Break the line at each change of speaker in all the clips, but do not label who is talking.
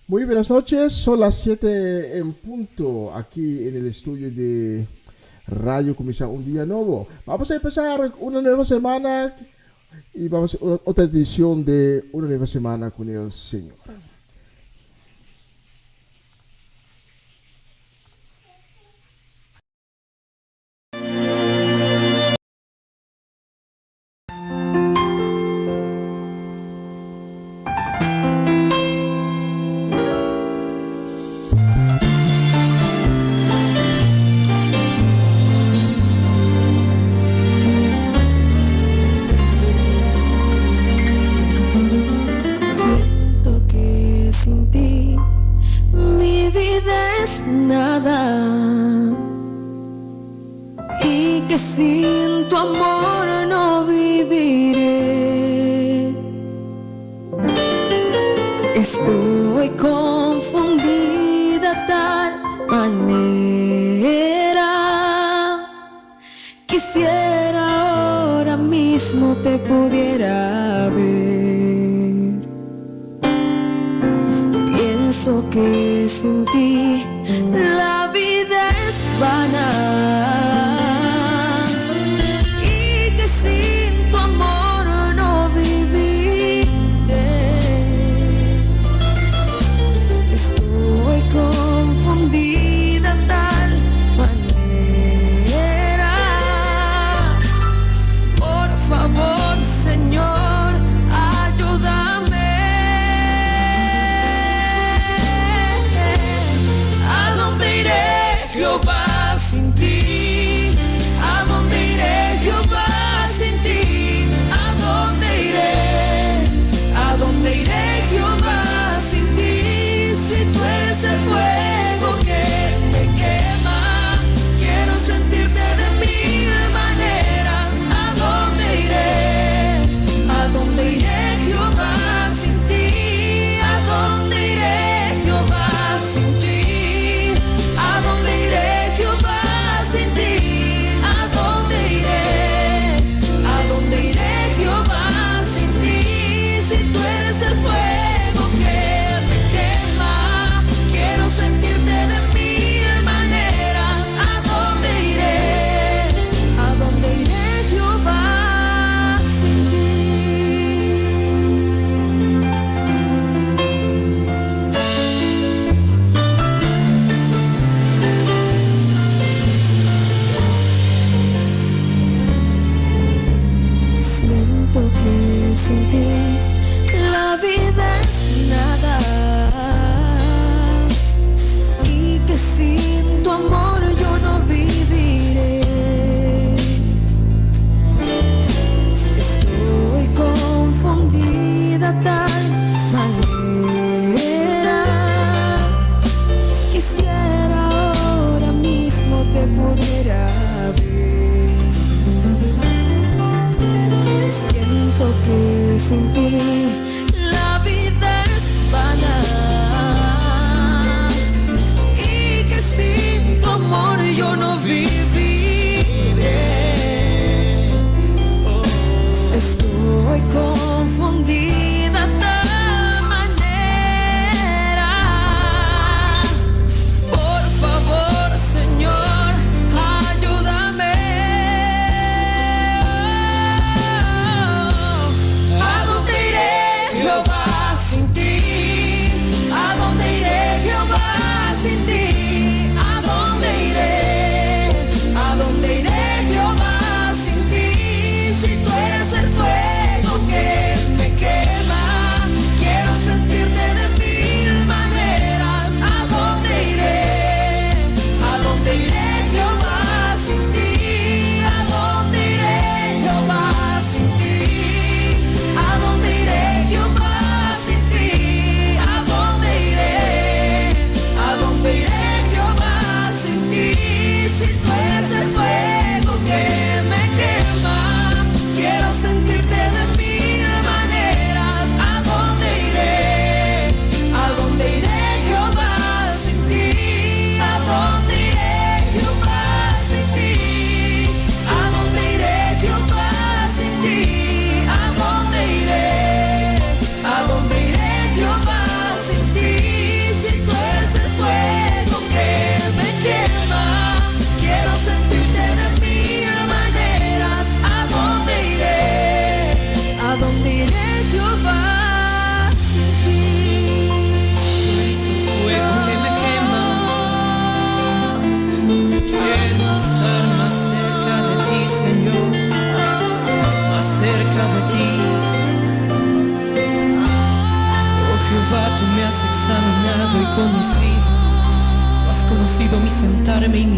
Muy buenas noches, son las 7 en punto aquí en el estudio de Radio Comienza un día nuevo. Vamos a empezar una nueva semana y vamos a hacer otra edición de una nueva semana con el Señor.
Siento que sin ti mi vida es nada y que sin tu amor no viviré. Estoy confundida tal manera. Quisiera ahora mismo te pudiera ver. Pienso que sin ti la vida es vana y que sin tu amor no viviré. Estoy confundida tal manera. Por favor, Señor, ayúdame.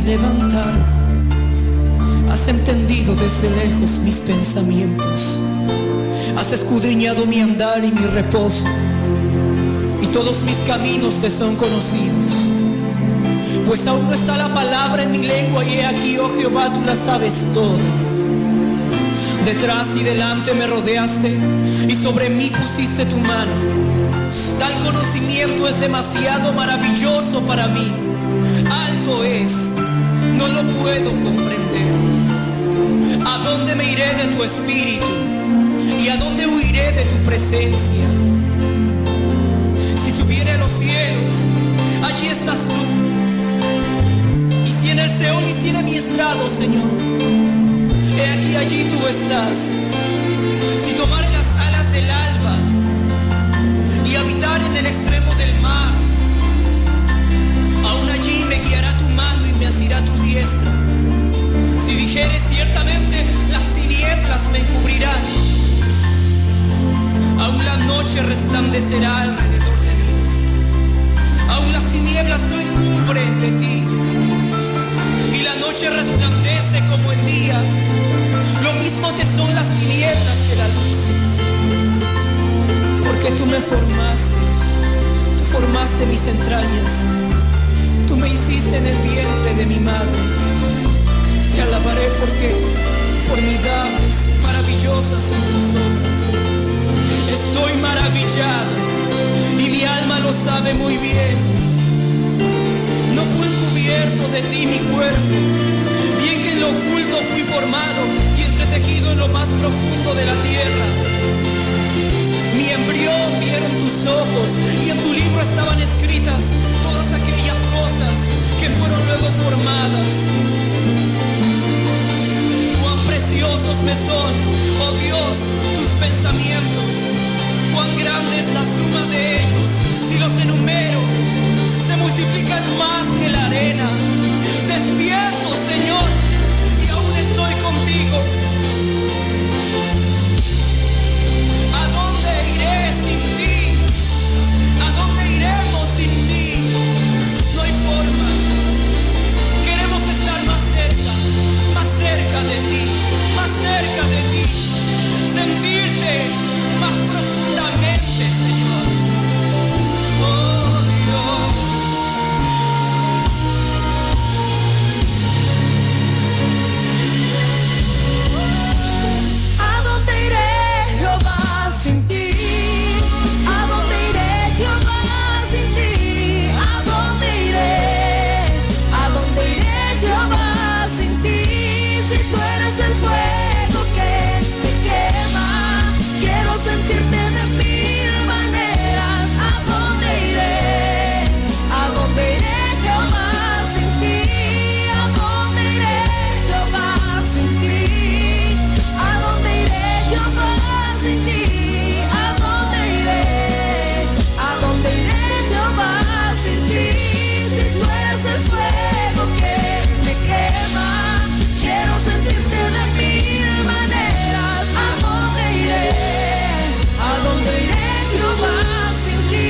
levantarme. Has entendido desde lejos mis pensamientos. Has escudriñado mi andar y mi reposo, y todos mis caminos te son conocidos. Pues aún no está la palabra en mi lengua, y he aquí, oh Jehová, tú la sabes todo. Detrás y delante me rodeaste, y sobre mí pusiste tu mano. Tal conocimiento es demasiado maravilloso para mí. Alto es, no lo puedo comprender. ¿A dónde me iré de tu espíritu? ¿Y a dónde huiré de tu presencia? Si subiere a los cielos, allí estás tú. Y si en el Seol hiciere mi estrado, Señor, he aquí, allí tú estás. Si tomare las alas del alba y habitar en el extremo del mar, aún allí me guiará tu mano y me asirá tu diestra. Si dijere, ciertamente las tinieblas me cubrirán, aún la noche resplandecerá alrededor de mí. Aún las tinieblas no encubren de ti, y la noche resplandece como el día. Lo mismo te son las tinieblas que la luz. Porque tú me formaste, tú formaste mis entrañas, tú me hiciste en el vientre de mi madre. Te alabaré porque formidables, maravillosas son tus obras. Estoy maravillado y mi alma lo sabe muy bien. No fue encubierto de ti mi cuerpo, bien que en lo oculto fui formado y entretejido en lo más profundo de la tierra. Mi embrión vieron tus ojos, y en tu libro estaban escritas todas aquellas cosas que fueron luego formadas. Cuán preciosos me son, oh Dios, tus pensamientos. Cuán grande es la suma de ellos. Si los enumero, se multiplican más que la arena. Despierto, Señor, y aún estoy contigo. ¿A dónde iré sin ti? ¿A dónde iremos sin ti? No hay forma. Queremos estar más cerca de ti, más cerca de ti. Sentirte más profundamente, Señor. Oh Dios.
¿A dónde iré, Jehová, sin ti? ¿A dónde iré, Jehová, sin ti? ¿A dónde iré? ¿A dónde iré, Jehová, sin ti? Si tú eres el fuego que me quema, quiero sentirte de mil maneras. ¿A dónde iré? ¿A dónde iré, Jehová, sin ti? ¿A dónde iré, Jehová, sin ti? ¿A dónde iré, Jehová, sin ti? ¿A dónde iré? ¿A dónde iré, Jehová, sin ti? Si tú eres el fuego que me quema, quiero sentirte de mil maneras. ¿A dónde iré? ¿A dónde iré, Jehová, sin ti?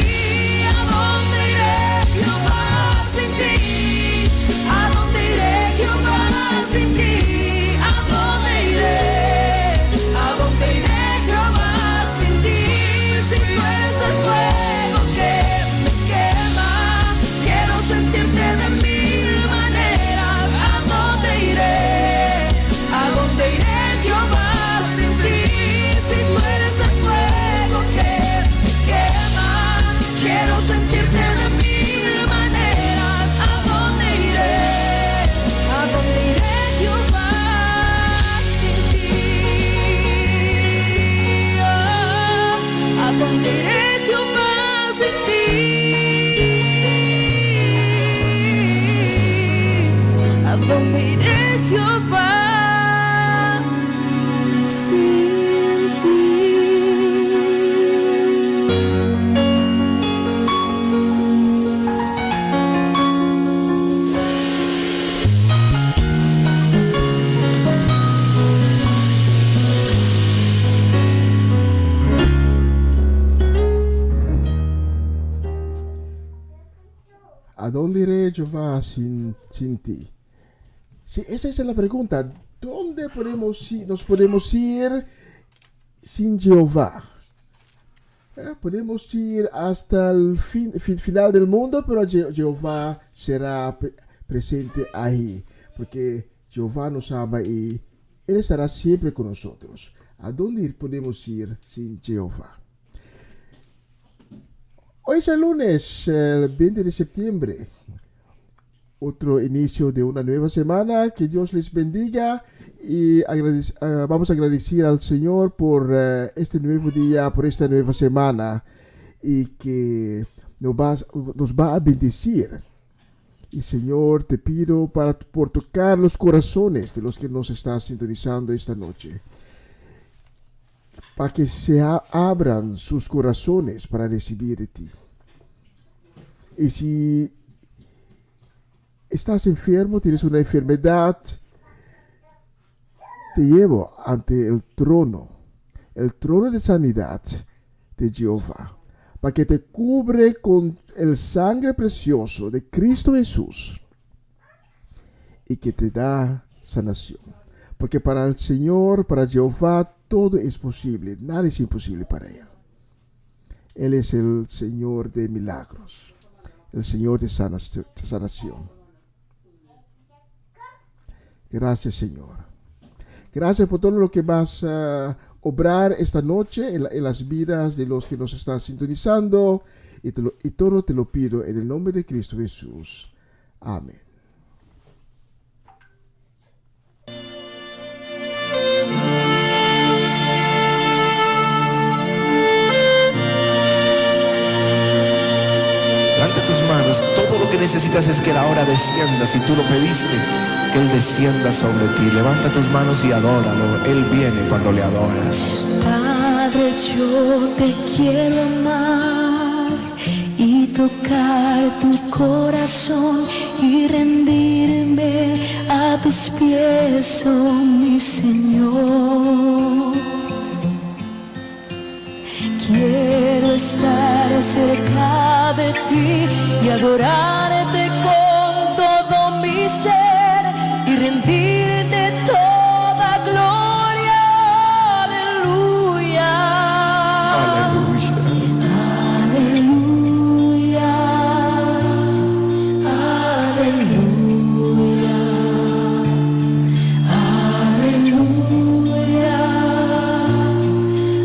¿A dónde iré, Jehová, sin ti? ¿A dónde iré, Jehová, sin ti? ¿A dónde iré? ¿A dónde iré, Jehová, sin ti? Si tú eres el fuego que me quema, quiero sentirte de mil maneras. ¿A dónde iré? ¿A dónde iré, Jehová, sin ti? Si tú eres el fuego que me quema, quiero sentirte de mil maneras. ¿A dónde iré? ¿A dónde iré, Jehová, sin ti? Oh, ¿a dónde iré, Jehová, sin ti? ¿A dónde iré, Jehová, sin ti?
¿A dónde iré, Jehová, sin ti? Sí, esa es la pregunta. ¿Dónde nos podemos ir sin Jehová? Podemos ir hasta el final del mundo, pero Jehová será presente ahí, porque Jehová nos ama y Él estará siempre con nosotros. ¿A dónde podemos ir sin Jehová? Hoy es el lunes, el 20 de septiembre. Otro inicio de una nueva semana. Que Dios les bendiga y vamos a agradecer al Señor por este nuevo día, por esta nueva semana, y que nos va a bendecir. Y Señor, te pido por tocar los corazones de los que nos están sintonizando esta noche, para que se abran sus corazones para recibir de ti. Y si estás enfermo, tienes una enfermedad, te llevo ante el trono de sanidad de Jehová, para que te cubre con el sangre precioso de Cristo Jesús y que te da sanación. Porque para el Señor, para Jehová, todo es posible, nada es imposible para Él. Él es el Señor de milagros, el Señor de sanación. Gracias, Señor. Gracias por todo lo que vas a obrar esta noche en las vidas de los que nos están sintonizando. Y todo te lo pido en el nombre de Cristo Jesús. Amén.
Levanta tus manos. Todo lo que necesitas es que la hora descienda. Si tú lo pediste, que Él descienda sobre ti. Levanta tus manos y adóralo. Él viene cuando le adoras.
Padre, yo te quiero amar y tocar tu corazón y rendirme a tus pies, oh mi Señor. Quiero estar cerca de ti y adorarte con todo mi ser y rendirte toda gloria. Aleluya.
Aleluya.
Aleluya.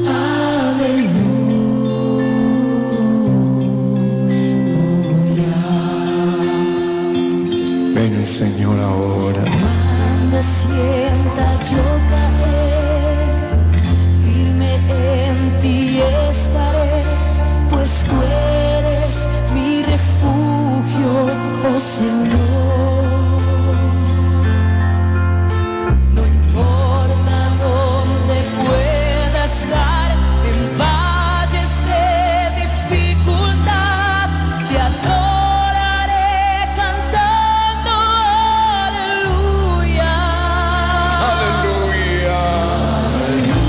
Aleluya.
Ven el Señor ahora.
Cuando sienta yo caer, firme en ti estaré, pues tú eres mi refugio, oh Señor. No importa dónde pueda estar, en valles de dificultad, te adoraré cantando aleluya.
Aleluya.
Aleluya.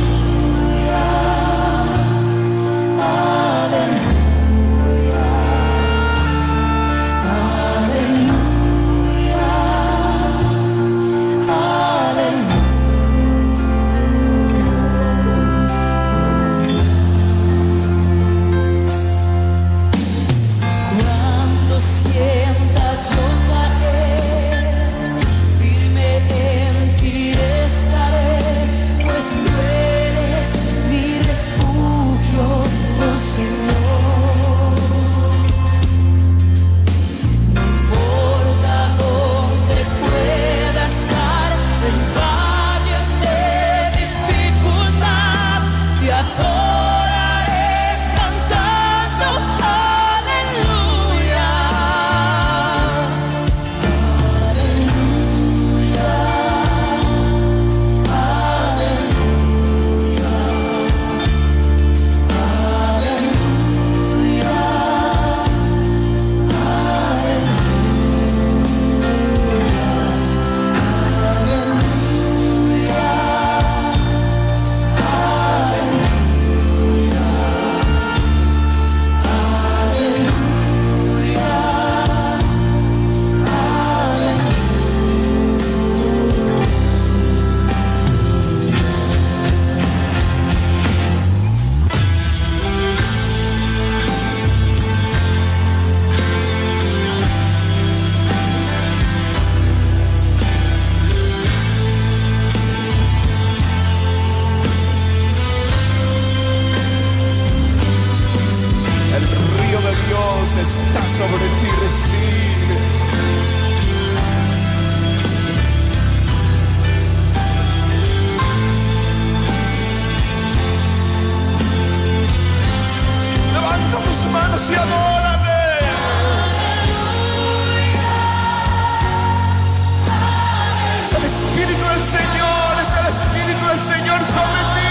Es el Espíritu del Señor, es el Espíritu del Señor sobre ti.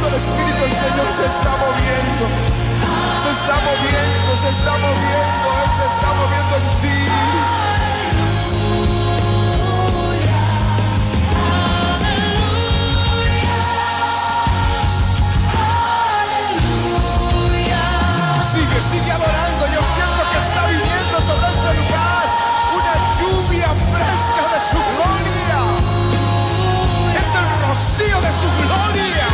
El Espíritu del Señor se está moviendo, se está moviendo, se está moviendo, Él se está moviendo en ti. Sigue adorando, yo siento que está viniendo sobre este lugar una lluvia fresca de su gloria. Es el rocío de su gloria.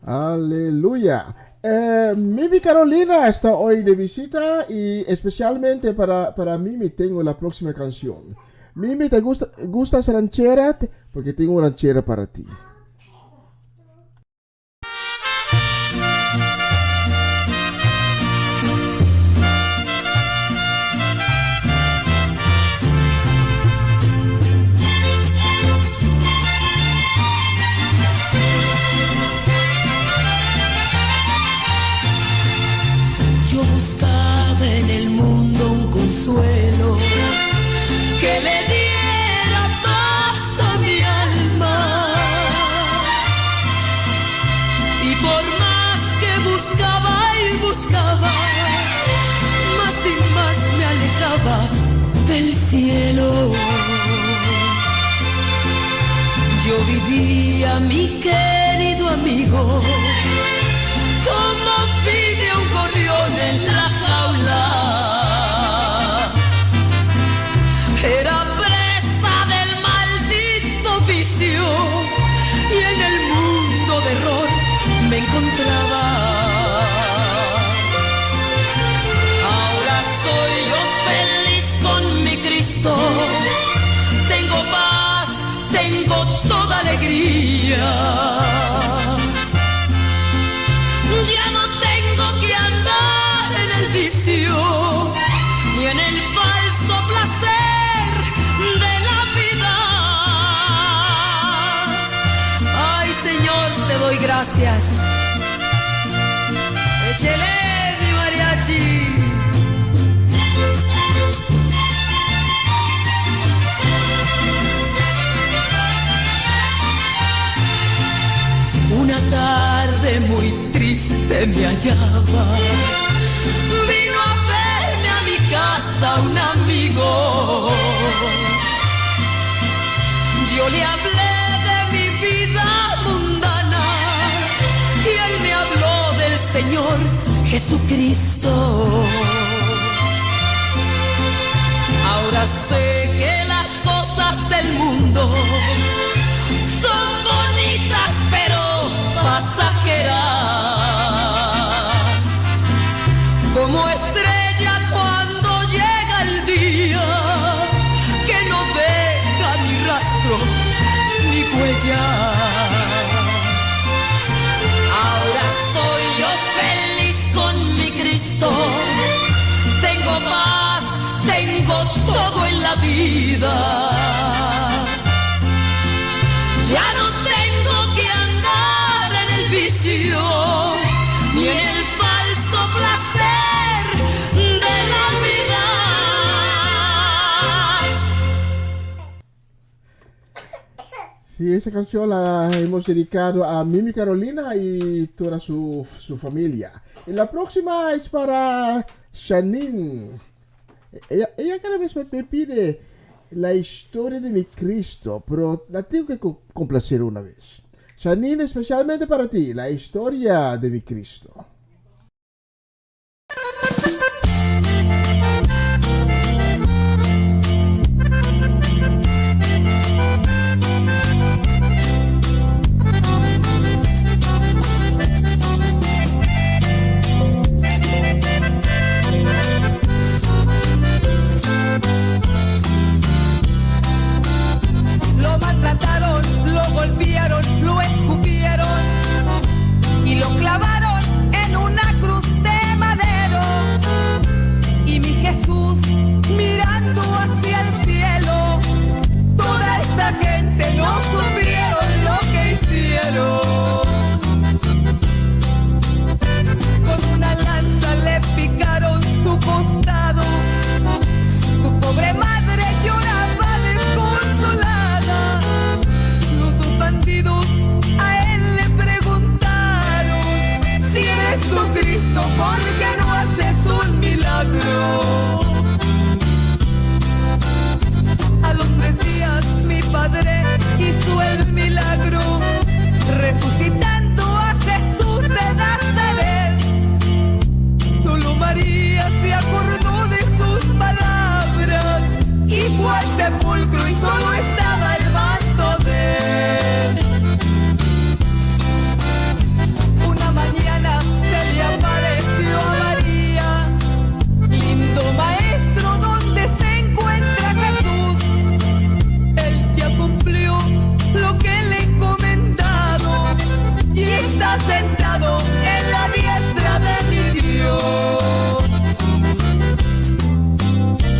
Aleluya. Mimi Carolina está hoy de visita y especialmente para Mimi tengo la próxima canción. Mimi, ¿te gusta esa ranchera? Porque tengo una ranchera para ti.
Que le diera paz a mi alma, y por más que buscaba y buscaba, más y más me alejaba del cielo. Yo vivía, mi querido amigo, como vive un gorrión en la jaula. Era presa del maldito vicio y en el mundo de error me encontraba. Ahora soy yo feliz con mi Cristo. Tengo paz, tengo toda alegría. Ya no tengo que andar en el vicio ni en el falso placer de la vida. Ay, Señor, te doy gracias. Échele mi mariachi. Una tarde muy triste me hallaba. Vino a verme a mi casa un amigo. Yo le hablé de mi vida mundana y él me habló del Señor Jesucristo. Ahora sé que las cosas del mundo son bonitas pero pasajeras, como estrella cuando llega el día que no deja ni rastro ni huella. Ahora soy yo feliz con mi Cristo. Tengo paz, tengo todo en la vida. Ya no tengo que andar en el vicio ni en el falso placer de la vida.
Sí, esa canción la hemos dedicado a Mimi Carolina y toda su familia. Y la próxima es para Janine. Ella cada vez me pide la historia de mi Cristo, pero la tengo que complacer una vez. Janine, especialmente para ti, la historia de mi Cristo.
Lo maltrataron, lo golpearon, lo escupieron y lo clavaron en una cruz de madero. Y mi Jesús mirando hacia el cielo, toda esta gente no supieron lo que hicieron. Con una lanza le picaron su costado, su pobre madre lloraba desconsolada. Los bandidos a él le preguntaron: si eres tu Cristo, ¿por qué no haces un milagro? A los 3 días mi padre hizo el milagro, resucitando a Jesús de Nazaret. Solo María se acordó de sus palabras y fue al sepulcro y solo estaba el manto de él. Una mañana se le apareció a María: lindo maestro, ¿dónde se encuentra Jesús? Él ya cumplió lo que le he encomendado y está sentado en la diestra de mi Dios.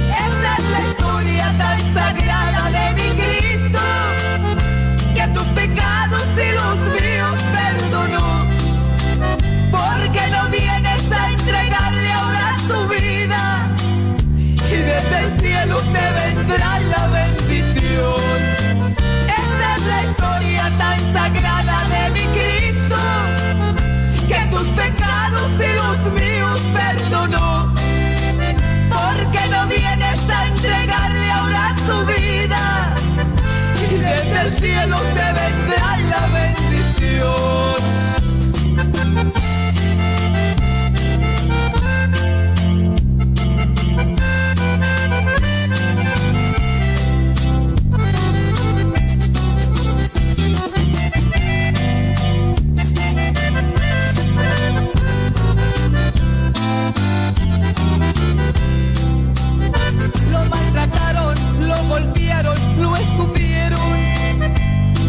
Esta es la historia tan sagrada de mi Cristo, que tus pecados y los míos perdonó. Porque no vienes a entregarle ahora tu vida, y desde el cielo te vendrá la bendición. Esta es la historia tan sagrada de mi Cristo, que tus pecados y los míos perdonó. Porque no vienes a entregarle ahora tu vida, y desde el cielo te vendrá la bendición. Lo maltrataron, lo golpearon, lo escupieron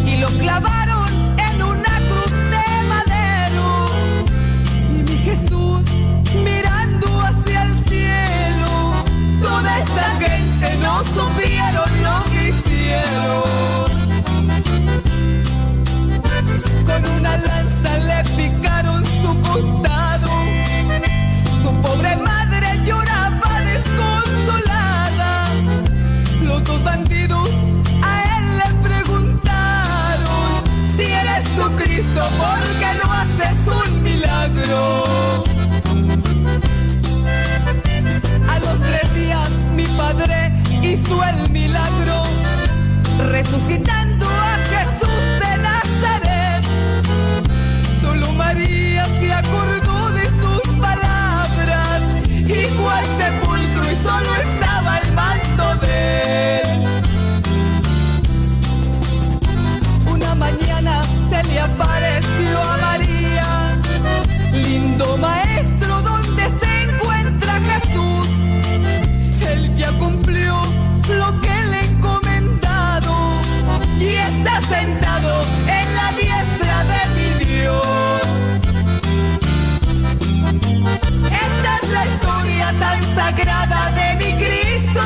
y lo clavaron en una cruz de madero. Y mi Jesús mirando hacia el cielo, toda esta gente no supieron lo que hicieron. Con una lanza le picaron su costado, su pobre madre lloraba desconsolada. Los 2 bandidos a él le preguntaron: si eres tu Cristo, ¿por qué no haces un milagro? A los 3 días mi padre hizo el milagro, resucitando a Jesús de Nazaret. Solo María se acordó de sus palabras y fue al sepulcro y solo estaba el manto de él. Una mañana se le apareció a María: lindo maestro, ¿dónde se encuentra Jesús? Él ya cumplió lo que le he encomendado y está sentado en la diestra de mi Dios. Esta es la historia tan sagrada de mi Cristo,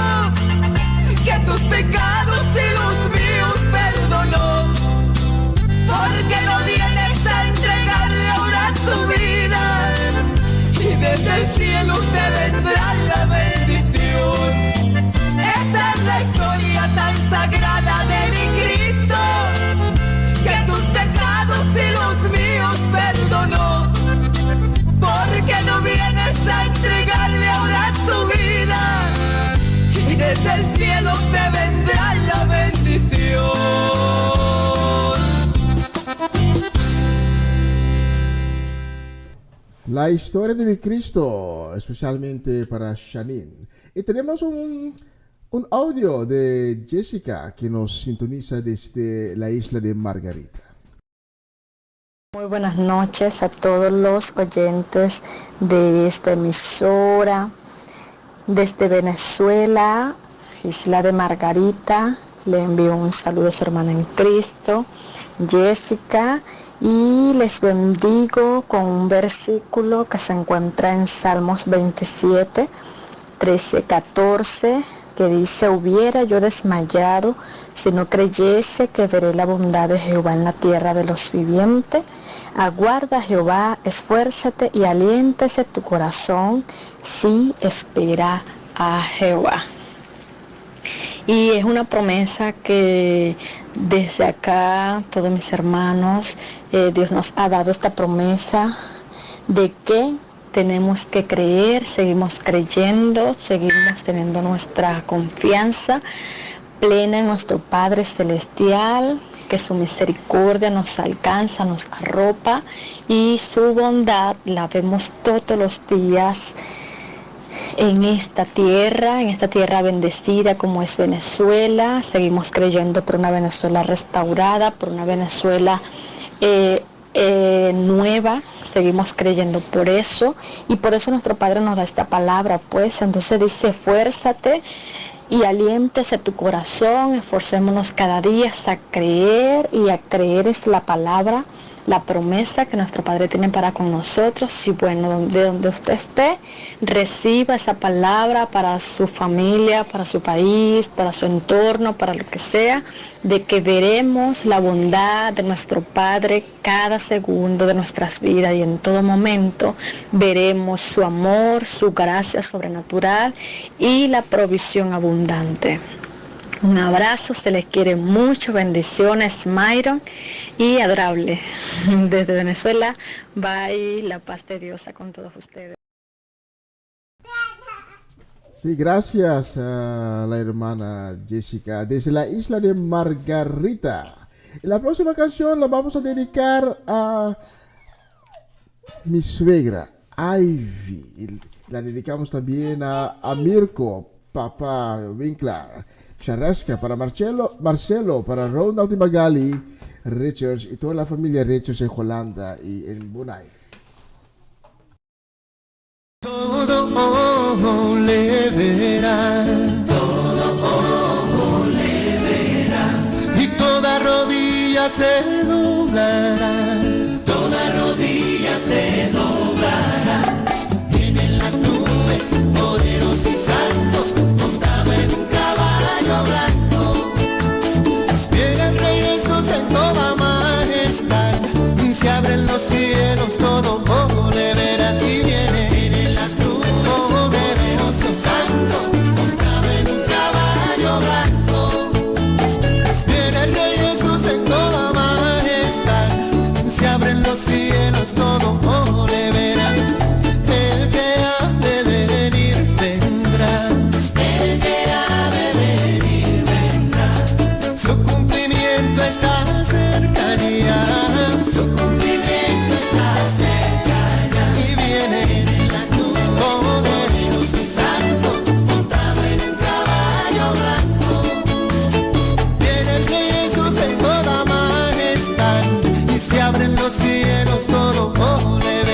que tus pecados y los míos perdonó. Porque no vienes a entregarle ahora tu vida, y desde el cielo te vendrá la bendición. Esta es la historia tan sagrada de mi Cristo,
la historia de mi Cristo, especialmente para Shanin. Y tenemos un audio de Jessica que nos sintoniza desde la isla de Margarita.
Muy buenas noches a todos los oyentes de esta emisora. Desde Venezuela, isla de Margarita, le envío un saludo a su hermana en Cristo, Jessica, y les bendigo con un versículo que se encuentra en Salmos 27, 13, 14, que dice: hubiera yo desmayado si no creyese que veré la bondad de Jehová en la tierra de los vivientes. Aguarda, Jehová, esfuérzate y aliéntese tu corazón si espera a Jehová. Y es una promesa que desde acá, todos mis hermanos, Dios nos ha dado esta promesa de que tenemos que creer, seguimos creyendo, seguimos teniendo nuestra confianza plena en nuestro Padre Celestial, que su misericordia nos alcanza, nos arropa, y su bondad la vemos todos los días en esta tierra bendecida como es Venezuela. Seguimos creyendo por una Venezuela restaurada, por una Venezuela nueva, seguimos creyendo por eso, y por eso nuestro Padre nos da esta palabra, pues. Entonces dice: esfuérzate y aliéntese tu corazón, esforcémonos cada día a creer, y a creer es la palabra, la promesa que nuestro Padre tiene para con nosotros. Y bueno, de donde usted esté, reciba esa palabra para su familia, para su país, para su entorno, para lo que sea, de que veremos la bondad de nuestro Padre cada segundo de nuestras vidas, y en todo momento veremos su amor, su gracia sobrenatural y la provisión abundante. Un abrazo, se les quiere mucho, bendiciones, Myron y Adorable. Desde Venezuela, bye, la paz de Dios con todos ustedes.
Sí, gracias a la hermana Jessica desde la isla de Margarita. La próxima canción la vamos a dedicar a mi suegra, Ivy. La dedicamos también a Mirko, papá Winkler. Charrasca para Marcelo, para Ronald y Magali, Richards y toda la familia Richards en Holanda y en Bonaire.
Todo ojo le verá, y toda rodilla se doblará, Vienen las nubes, poderosos y santos, montado en un caballo blanco. Viene el Rey Jesús en toda majestad, y se abren los cielos, todo ojo le verá. Y vienen las nubes, poderosos y santos, montado en un caballo blanco. Viene el Rey Jesús en toda majestad, y se abren los cielos, todo ojo le verá. El que ha de venir vendrá, el que ha de venir vendrá. Su cumplimiento está cerca ya, su cumplimiento está cerca ya. Y viene las nubes, poderoso y santo, montado en un caballo blanco. Viene el Rey Jesús en toda majestad, y se abren los cielos, todo ojo le verá.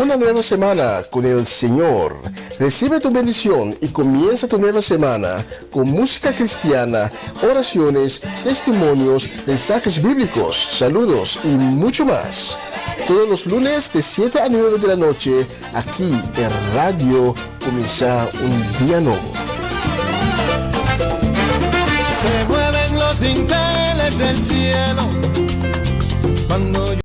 una nueva semana con el Señor. Recibe tu bendición y comienza tu nueva semana con música cristiana, oraciones, testimonios, mensajes bíblicos, saludos y mucho más. Todos los lunes de 7 a 9 de la noche, aquí en Radio Comienza un Día Nuevo.
Se mueven los dinteles del cielo cuando yo...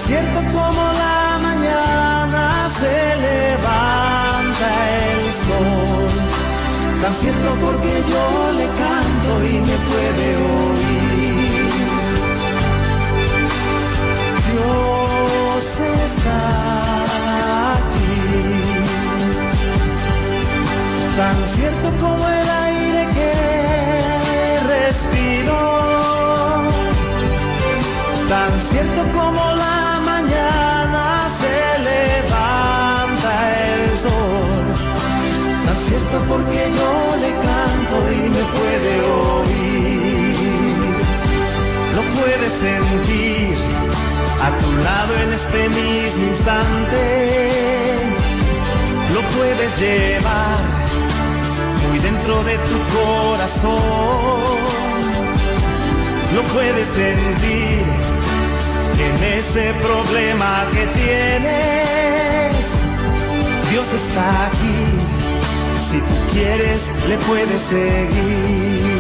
Cierto como la mañana se levanta el sol, tan cierto porque yo le canto y me puede oír. Dios está aquí, tan cierto como el aire que respiro, tan cierto como la mañana se levanta el sol, tan cierto porque yo le canto y me puede oír. Lo puedes sentir a tu lado en este mismo instante, lo puedes llevar muy dentro de tu corazón, lo puedes sentir en ese problema que tienes. Dios está aquí, si tú quieres le puedes seguir.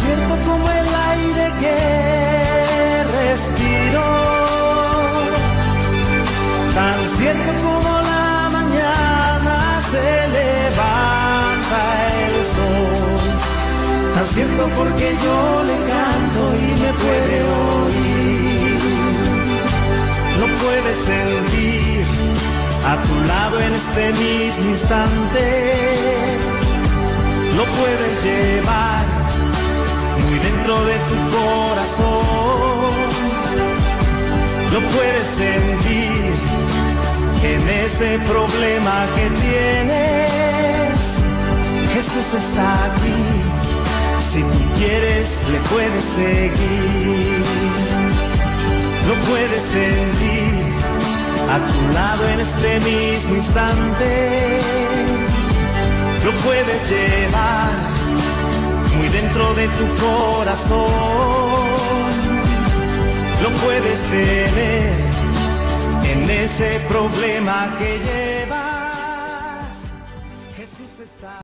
Cierto como el aire que respiro, tan cierto como la mañana se levanta el sol, tan cierto porque yo le canto y me puede oír. Lo puedes sentir a tu lado en este mismo instante, lo puedes llevar muy dentro de tu corazón, lo puedes sentir en ese problema que tienes. Jesús está aquí, si tú quieres le puedes seguir. Lo puedes sentir a tu lado en este mismo instante, lo puedes llevar muy dentro de tu corazón, lo puedes tener en ese problema que llevas. Jesús está.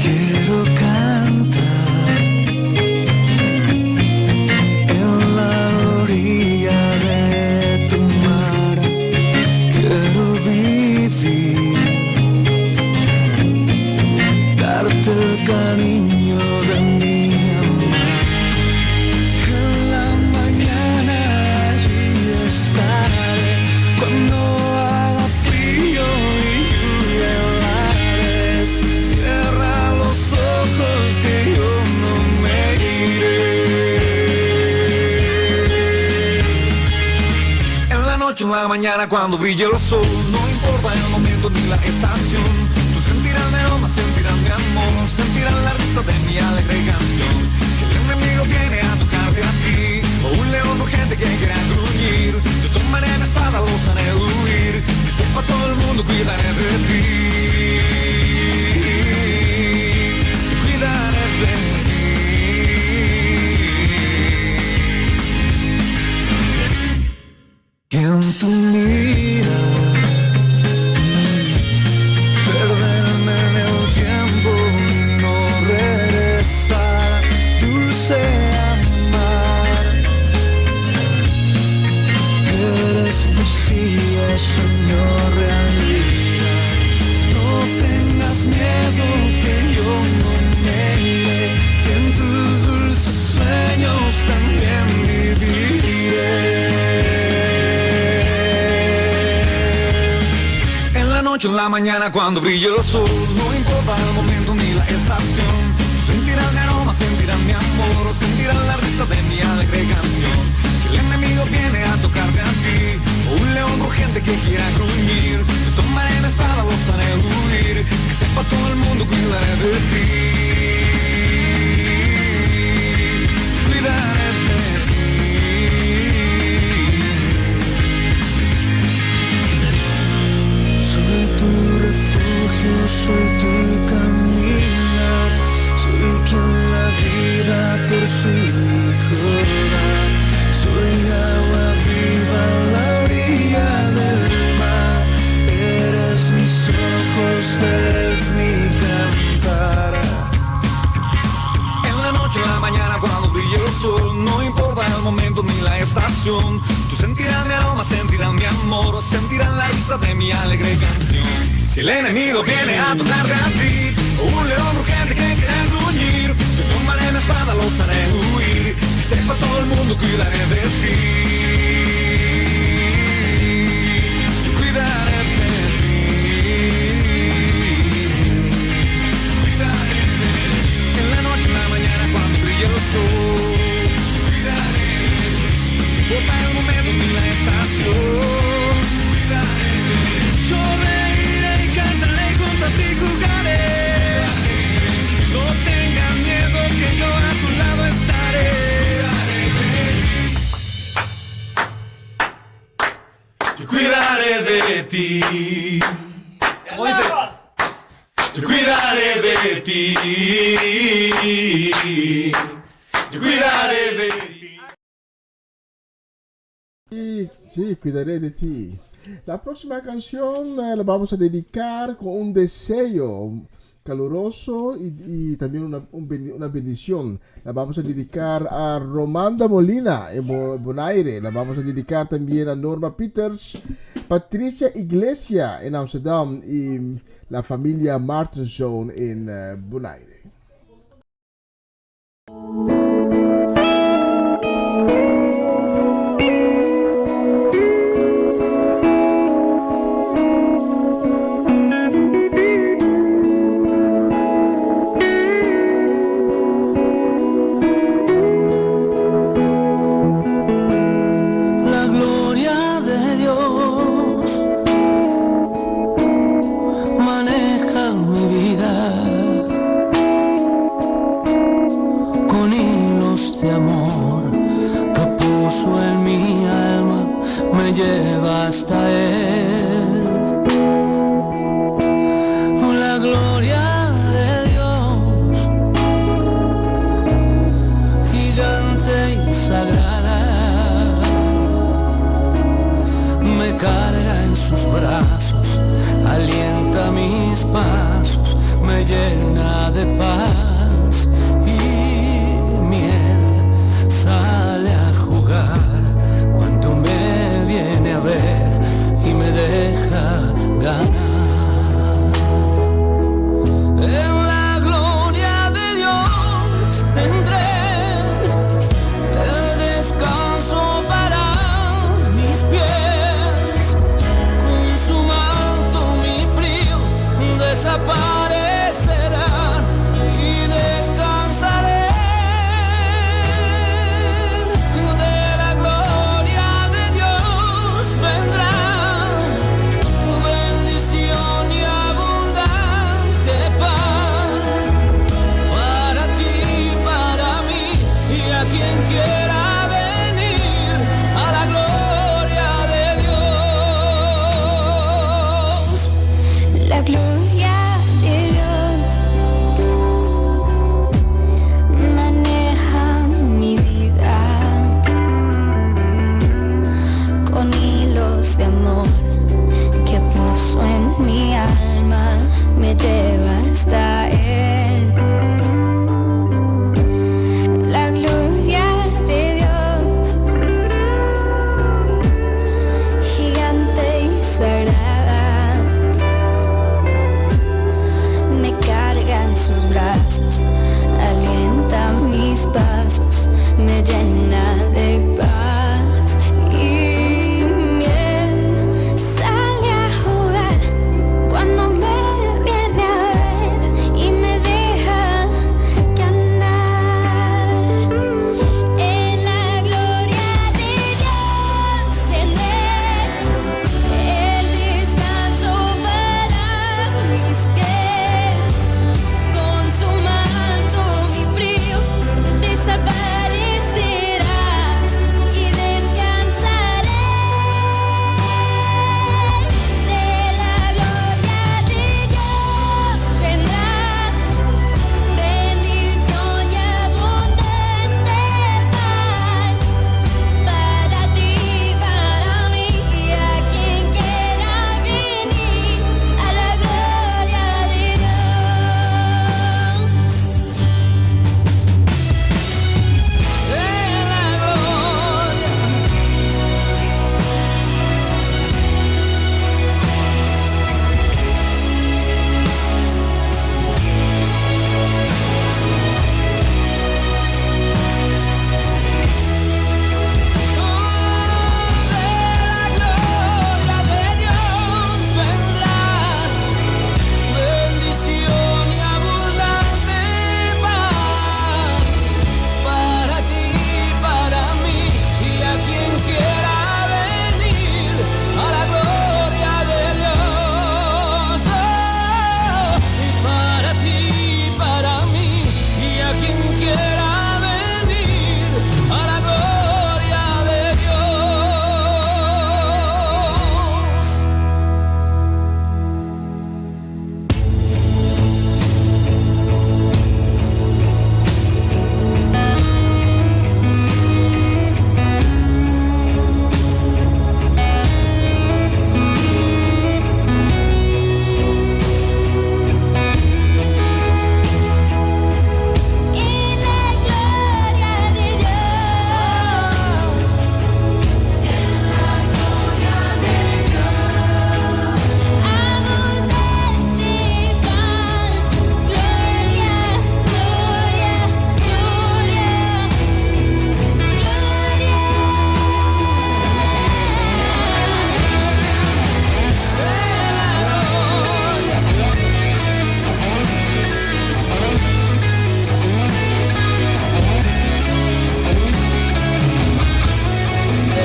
Quiero cantar en la orilla de tu mar, quiero vivir
noche, en la mañana, cuando brille el sol, no importa el momento ni la estación. Tú sentirás mi aroma, sentirás mi amor, sentirás la risa de mi alegre canción. Si el enemigo viene a tocarte a ti, o un león urgente que quiera gruñir, yo tomaré mi espada, los haré huir, que sepa todo el mundo, cuidaré de ti. Cuidaré de ti. Que en tu mira perderme en el tiempo y no regresar, dulce amar. Eres poesía, sueño, realidad. No tengas miedo que yo no me iré, que en tus dulces sueños también viviré. En la mañana, cuando brille el sol, no importa el momento ni la estación. Sentirás mi aroma, sentirás mi amor, sentirás la risa de mi alegre canción. Si el enemigo viene a tocarte a ti, o un león urgente que quiera gruñir, yo tomaré mi espada, los haré huir, que sepa todo el mundo, cuidaré de ti. Cuidaré de ti. Soy tu caminar, soy quien la vida por su hijo da. Soy agua viva en la orilla del mar. Eres mis ojos, eres mi cantar. En la noche, en la mañana, cuando brille el sol, no importa el momento ni la estación. Tú sentirás mi aroma, sentirás mi amor, sentirás la risa de mi alegre canción. Si el enemigo viene a tocarte a ti, o un león urgente que quiera gruñir, yo tomaré mi espada, los haré huir, y sepa todo el mundo, cuidaré de ti. Yo cuidaré de ti. Cuidaré de ti. En la noche, en la mañana, cuando brille el sol, cuidaré de ti. No importa el momento ni la estación, cuidaré de ti. Yo a ti jugaré, no tengas miedo que yo a tu lado estaré. Yo cuidaré de ti. ¿Cómo dice? Yo cuidaré de ti. Yo cuidaré de ti.
Sí, cuidaré de ti. La próxima canción la vamos a dedicar con un deseo caluroso y también una bendición. La vamos a dedicar a Romanda Molina en Bonaire. La vamos a dedicar también a Norma Peters, Patricia Iglesia en Amsterdam y la familia Martenson en Bonaire.
Lleva hasta él. La gloria de Dios, gigante y sagrada, me carga en sus brazos, alienta mis pasos, me llena de paz y miel, sale a jugar cuando me viene a ver y me deja ganar. En la gloria de Dios tendré el descanso para mis pies, con su manto mi frío desaparecerá y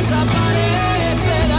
desaparecerá.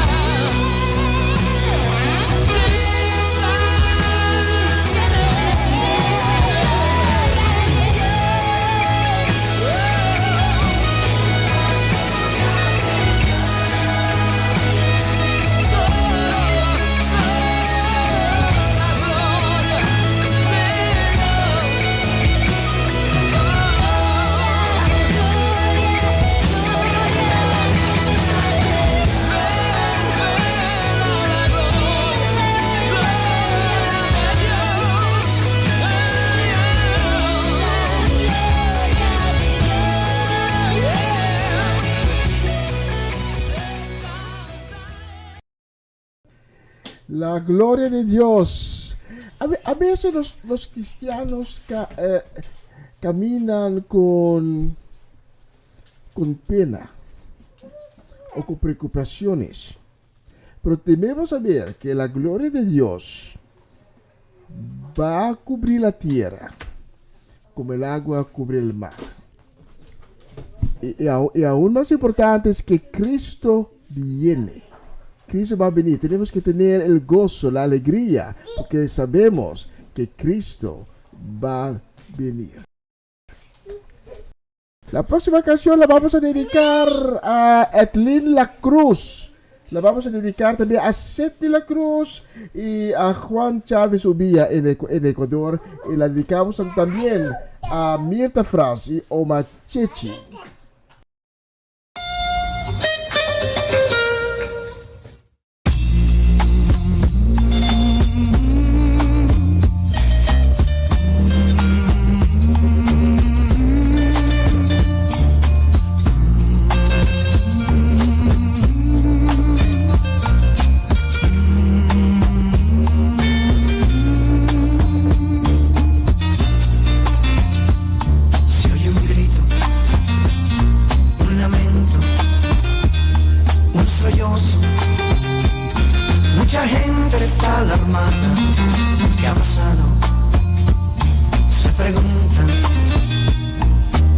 La gloria de Dios. A veces los cristianos caminan con pena o con preocupaciones. Pero debemos saber que la gloria de Dios va a cubrir la tierra como el agua cubre el mar. Y aún más importante es que Cristo viene. Cristo va a venir. Tenemos que tener el gozo, la alegría, porque sabemos que Cristo va a venir. La próxima canción la vamos a dedicar a Edlin La Cruz. La vamos a dedicar también a Seti La Cruz y a Juan Chávez Ubilla en Ecuador. Y la dedicamos también a Mirta Franz y Oma Chechi.
Mucha gente está alarmada. ¿Qué ha pasado? Se preguntan.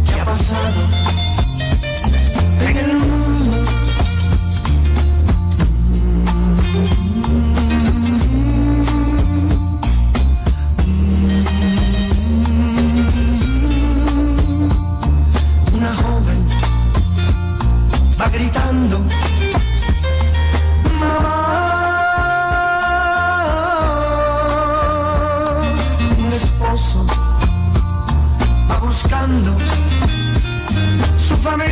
¿Qué ha pasado en el mundo? Una joven va gritando. Va buscando su familia.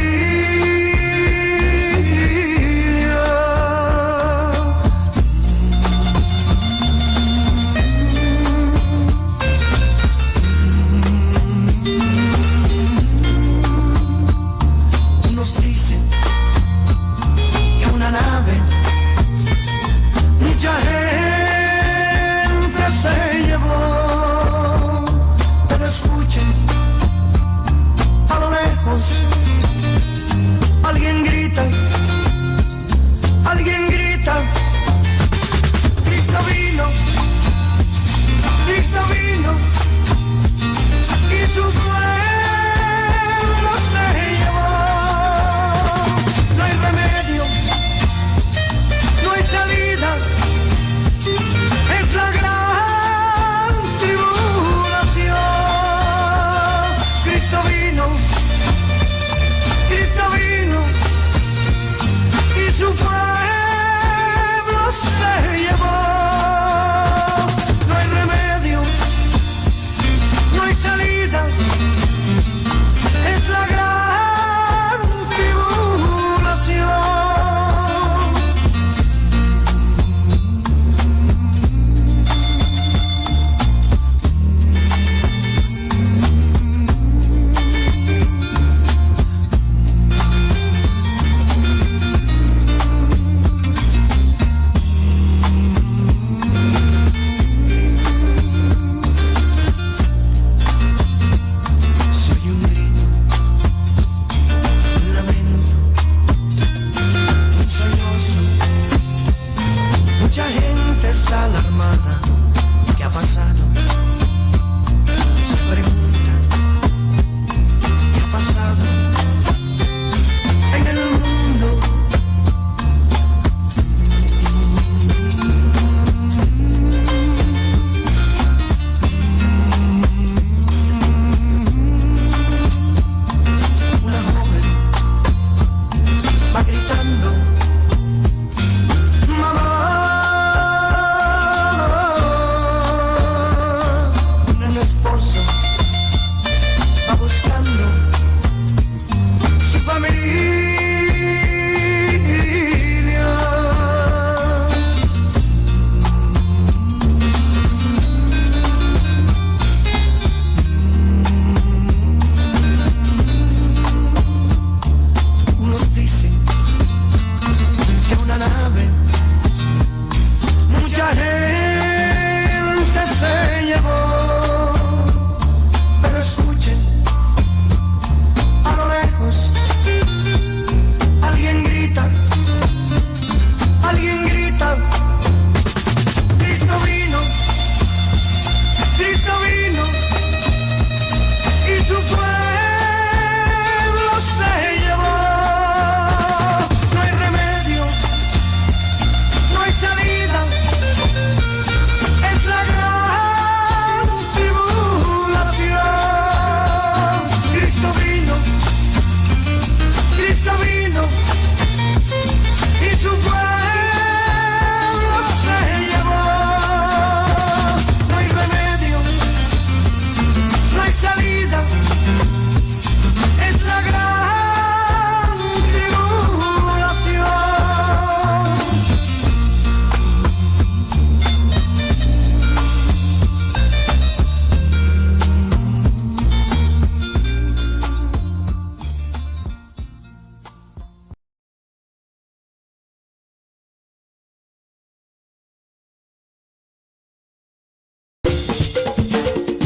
Unos dicen que una nave mucha gente se llevó. Escuchen, a lo lejos, alguien grita, Cristo vino, y su pueblo se llevó.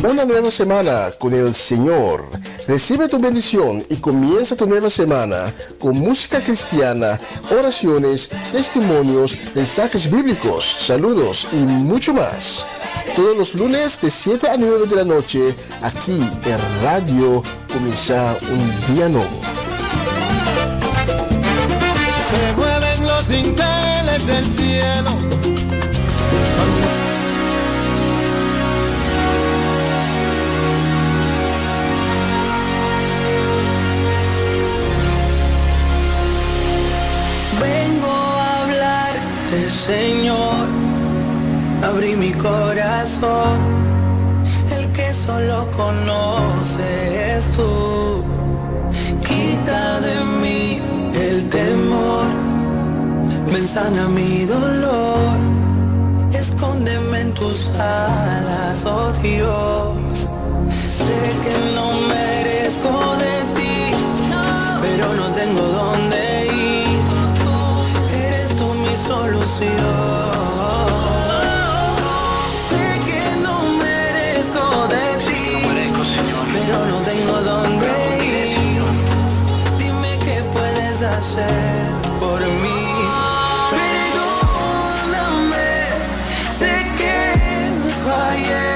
Una nueva semana con el Señor. Recibe tu bendición y comienza tu nueva semana con música cristiana, oraciones, testimonios, mensajes bíblicos, saludos y mucho más. Todos los lunes de 7 a 9 de la noche, aquí en Radio Comienza un Día Nuevo.
Se mueven los dinteles del cielo.
Vengo a hablarte, Señor. Abrí mi corazón, el que solo conoces tú. Quita de mí el temor, ven, sana mi dolor. Escóndeme en tus alas, oh Dios. Sé que no merezco de ti, pero no tengo dónde ir. Eres tú mi solución. Sé que no merezco de ti, pero no tengo dónde ir. Dime qué puedes hacer por mí. Perdóname, sé que fallé.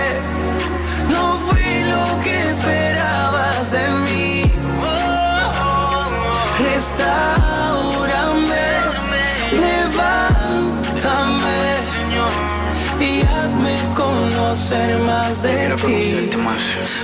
No fui lo que esperabas de mí. Restáurame, levántame y hazme conocer más de ti.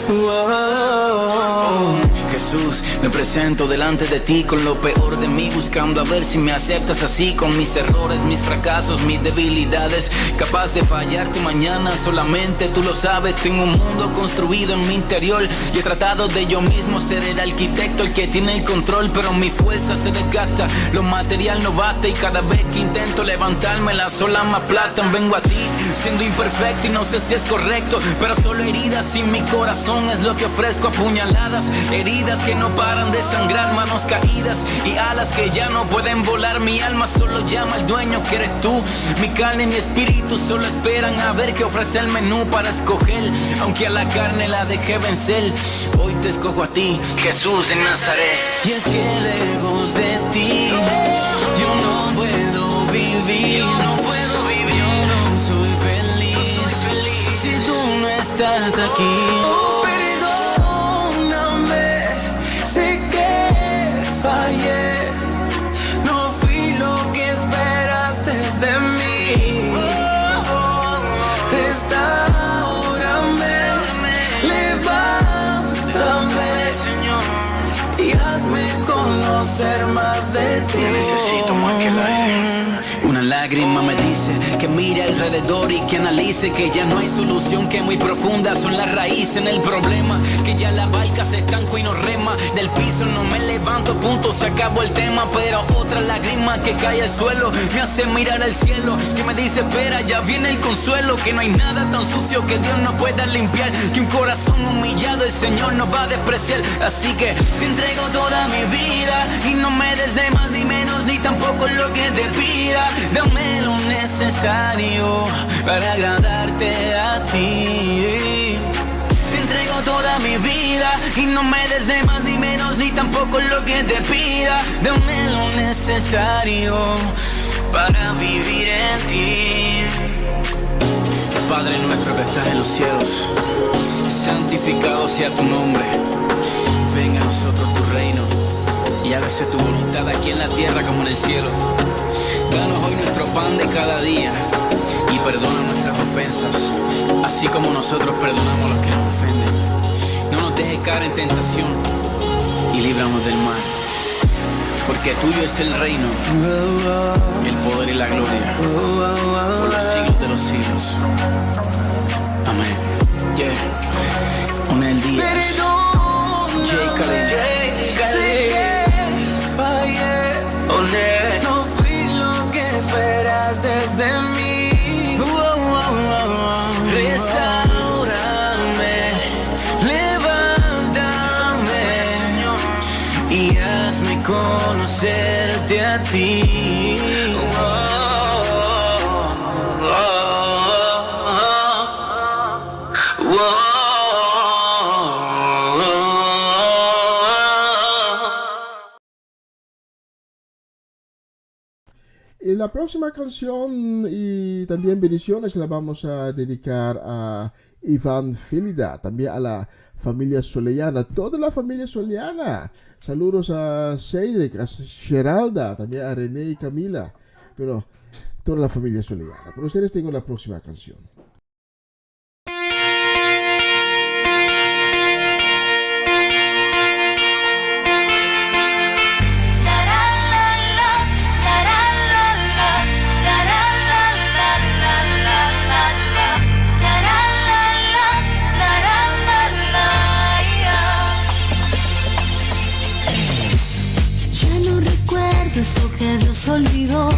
Wow.
Jesús, me presento delante de ti con lo peor de mí, buscando a ver si me aceptas así, con mis errores, mis fracasos, mis debilidades. Capaz de fallarte mañana, solamente tú lo sabes. Tengo un mundo construido en mi interior y he tratado de yo mismo ser el arquitecto, el que tiene el control, pero mi fuerza se desgasta, lo material no bate y cada vez que intento levantarme las olas me aplastan. Vengo a ti siendo imperfecto y no sé si es correcto, pero solo heridas y mi corazón es lo que ofrezco. Apuñaladas, heridas que no paran de sangrar, manos caídas y alas que ya no pueden volar. Mi alma solo llama al dueño que eres tú. Mi carne y mi espíritu solo esperan a ver qué ofrece el menú para escoger, aunque a la carne la dejé vencer. Hoy te escojo a ti, Jesús de Nazaret. Y es que lejos de ti yo no puedo vivir. Yo no soy feliz si tú no estás aquí.
Perdóname, sé que fallé. No fui lo que esperaste de mí. Restaurame, levántame y hazme conocer más de ti.
Necesito más que el aire. Una lágrima me dice que mire alrededor y que analice que ya no hay solución, que muy profundas son las raíces en el problema, que ya la barca se estancó y no rema. Del piso no me levanto, punto, se acabó el tema. Pero otra lágrima que cae al suelo me hace mirar al cielo, que me dice espera, ya viene el consuelo, que no hay nada tan sucio que Dios no pueda limpiar, que un corazón humillado el Señor no va a despreciar. Así que te entrego toda mi vida y no me des de más ni menos, ni tampoco lo que te pida. Dame lo necesario para agradarte a ti. Te entrego toda mi vida y no me des de más ni menos, ni tampoco lo que te pida. Dame lo necesario para vivir en ti. Padre nuestro que estás en los cielos, santificado sea tu nombre. Venga a nosotros tu reino y hágase tu voluntad aquí en la tierra como en el cielo. Danos hoy nuestro pan de cada día y perdona nuestras ofensas, así como nosotros perdonamos a los que nos ofenden. No nos dejes caer en tentación y líbranos del mal, porque tuyo es el reino, el poder y la gloria, por los siglos de los siglos. Amén. Yeah. Una el día.
Perdóname, sé que fallé. No fui lo que esperas desde mí.
Restáurame, levántame y hazme conocerte a ti.
Y la próxima canción y también bendiciones la vamos a dedicar a Iván Filida, también a la familia Soleana, toda la familia Soleana. Saludos a Cedric, a Geralda, también a René y Camila, pero toda la familia Soleana. Por ustedes tengo la próxima canción.
Eso que Dios olvidó,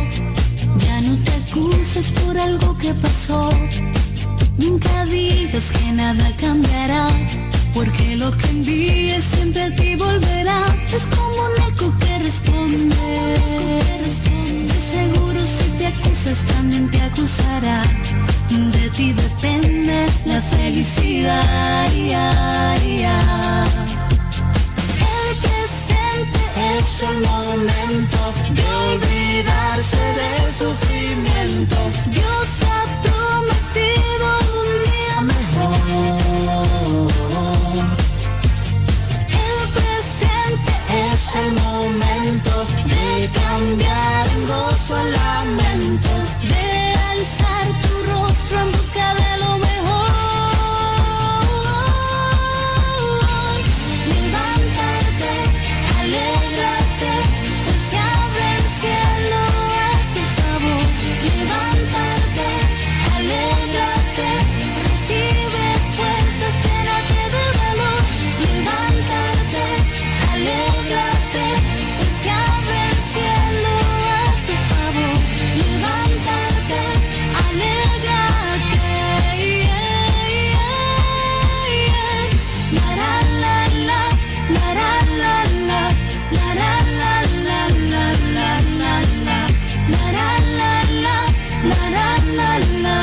ya no te acuses por algo que pasó. Nunca digas que nada cambiará, porque lo que envíes siempre a ti volverá. Es como un eco que responde. De seguro si te acusas también te acusará. De ti depende la felicidad. El presente es el momento de olvidarse del sufrimiento. Dios ha prometido un día mejor. El presente es el momento de cambiar en gozo el lamento, de alzar tu rostro en busca de lo mejor. Alégrate, pues se abre el cielo a tu favor. Levántate, alégrate, recibe fuerzas, llénate de valor. Levántate, alégrate, pues se abre el cielo a tu favor. Levántate, alégrate. La la la la, la la la la. La la la la la la la la, la la la la, la la la la,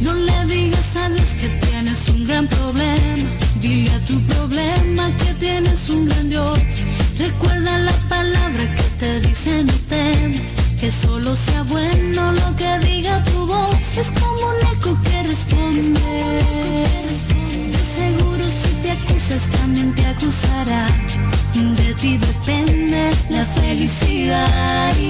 No le digas a Dios que tienes un gran problema, dile a tu problema que tienes un gran Dios. Recuerda la palabra que te dice no temas, que solo sea bueno lo que diga tu voz. Es como un eco que responde. De seguro si te acusas también te acusará. De ti depende la felicidad. El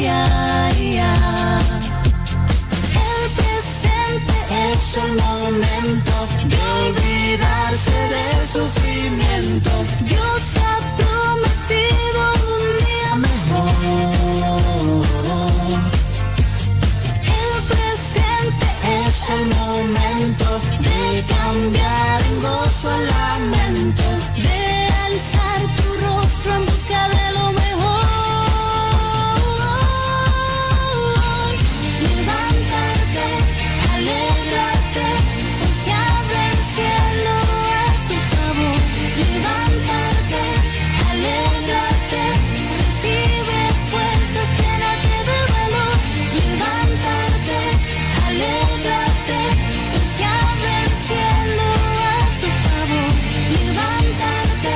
presente es el momento de olvidarse del sufrimiento. Dios ha prometido un día mejor. El presente es el momento de cambiar en gozo el lamento, de alzar tu rostro en busca de lo mejor. Levántate, alégrate, pues se abre el cielo a tu favor. Levántate, alégrate, recibe fuerzas, llénate de valor. Levántate, alégrate, pues se abre el cielo a tu favor. Levántate,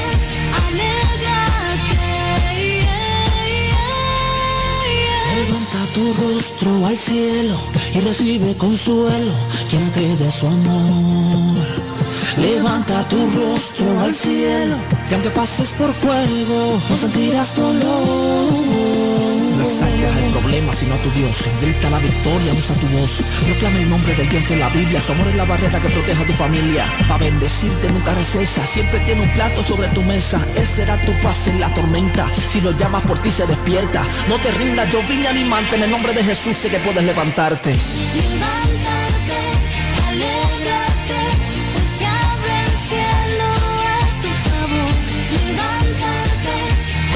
alégrate.
Levanta tu rostro al cielo y recibe consuelo, llénate de su amor. Levanta tu rostro al cielo y aunque pases por fuego, no sentirás dolor. No exaltes el problema sino a tu Dios, grita la victoria, usa tu voz. Proclama el nombre del Dios de la Biblia, su amor es la barrera que protege a tu familia. Pa' bendecirte nunca recesa, siempre tiene un plato sobre tu mesa. Él será tu paz en la tormenta, si lo llamas por ti se despierta. No te rindas, yo vine a animarte, en el nombre de Jesús sé que puedes levantarte.
Levántate, alégrate, pues se abre el cielo a tu favor. Levántate,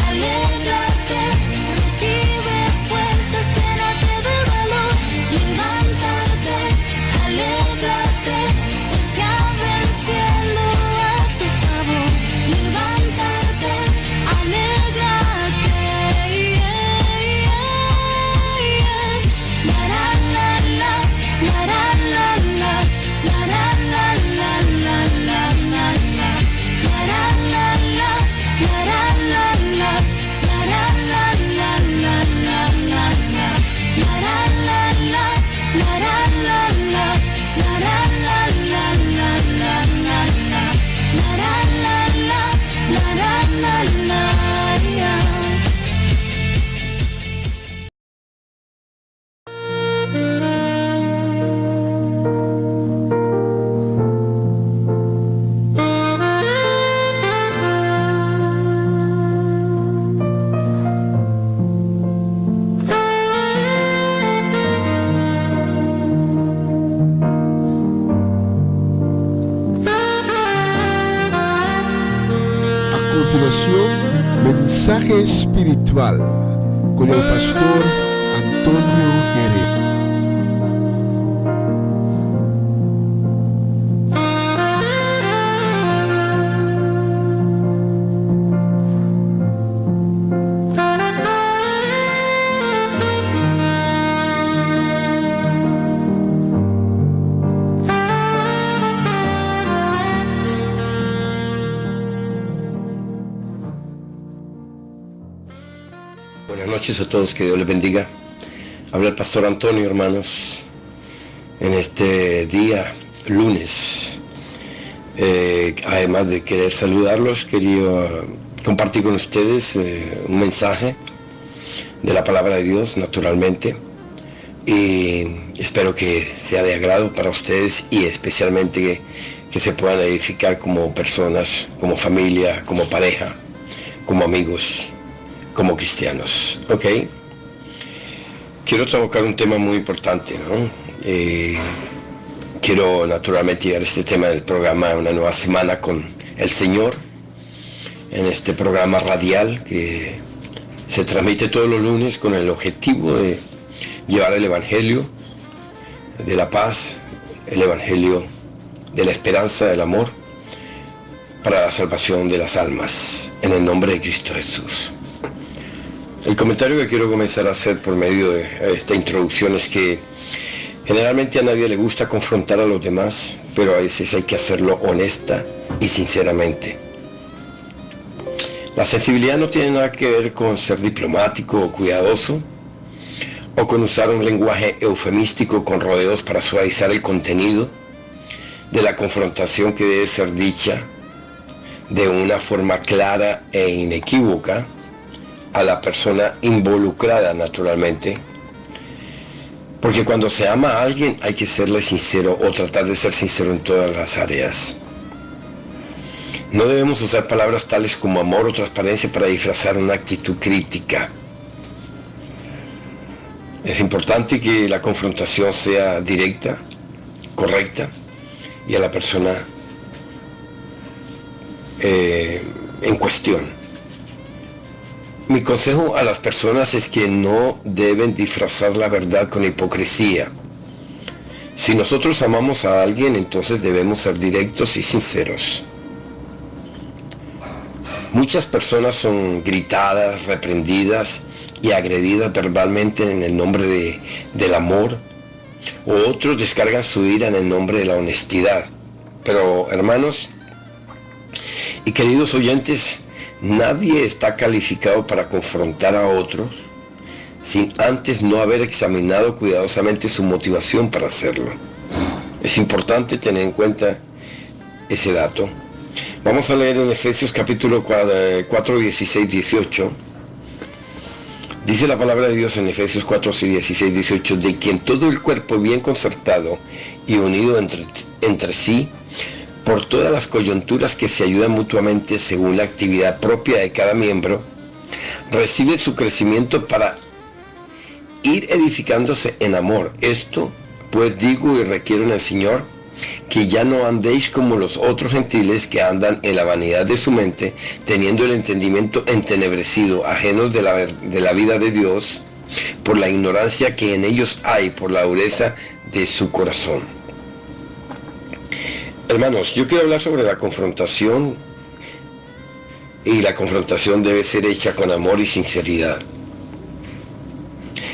alégrate, recibe fuerzas, llénate de valor. Levántate, alégrate, pues se abre el cielo a tu favor. Levántate, alégrate. La la la la, la la la la, la la la la la la la la, la la la la, la la la la, la la
Mensaje espiritual con el pastor Antonio Jerez.
Buenas noches a todos, que Dios les bendiga. Habla el pastor Antonio, hermanos, en este día, lunes. Además de querer saludarlos, quería compartir con ustedes un mensaje de la palabra de Dios, naturalmente. Y espero que sea de agrado para ustedes y especialmente que se puedan edificar como personas, como familia, como pareja, como amigos, como cristianos, ¿ok? Quiero tocar un tema muy importante, ¿no? Quiero naturalmente llevar este tema del programa Una Nueva Semana con el Señor, en este programa radial que se transmite todos los lunes con el objetivo de llevar el Evangelio de la paz, el Evangelio de la esperanza, del amor, para la salvación de las almas, en el nombre de Cristo Jesús. El comentario que quiero comenzar a hacer por medio de esta introducción es que generalmente a nadie le gusta confrontar a los demás, pero a veces hay que hacerlo honesta y sinceramente. La sensibilidad no tiene nada que ver con ser diplomático o cuidadoso, o con usar un lenguaje eufemístico con rodeos para suavizar el contenido de la confrontación que debe ser dicha de una forma clara e inequívoca a la persona involucrada, naturalmente, porque cuando se ama a alguien hay que serle sincero o tratar de ser sincero en todas las áreas. No debemos usar palabras tales como amor o transparencia para disfrazar una actitud crítica. Es importante que la confrontación sea directa, correcta, y a la persona en cuestión. Mi consejo a las personas es que no deben disfrazar la verdad con hipocresía. Si nosotros amamos a alguien, entonces debemos ser directos y sinceros. Muchas personas son gritadas, reprendidas y agredidas verbalmente en el nombre del amor, o otros descargan su ira en el nombre de la honestidad. Pero, hermanos y queridos oyentes, nadie está calificado para confrontar a otros sin antes no haber examinado cuidadosamente su motivación para hacerlo. Es importante tener en cuenta ese dato. Vamos a leer en Efesios capítulo 4, 16, 18. Dice la palabra de Dios en Efesios 4, 16, 18, de quien todo el cuerpo bien concertado y unido entre sí, por todas las coyunturas que se ayudan mutuamente según la actividad propia de cada miembro, recibe su crecimiento para ir edificándose en amor. Esto, pues digo y requiero en el Señor, que ya no andéis como los otros gentiles que andan en la vanidad de su mente, teniendo el entendimiento entenebrecido, ajenos de la vida de Dios, por la ignorancia que en ellos hay, por la dureza de su corazón. Hermanos, yo quiero hablar sobre la confrontación, y la confrontación debe ser hecha con amor y sinceridad.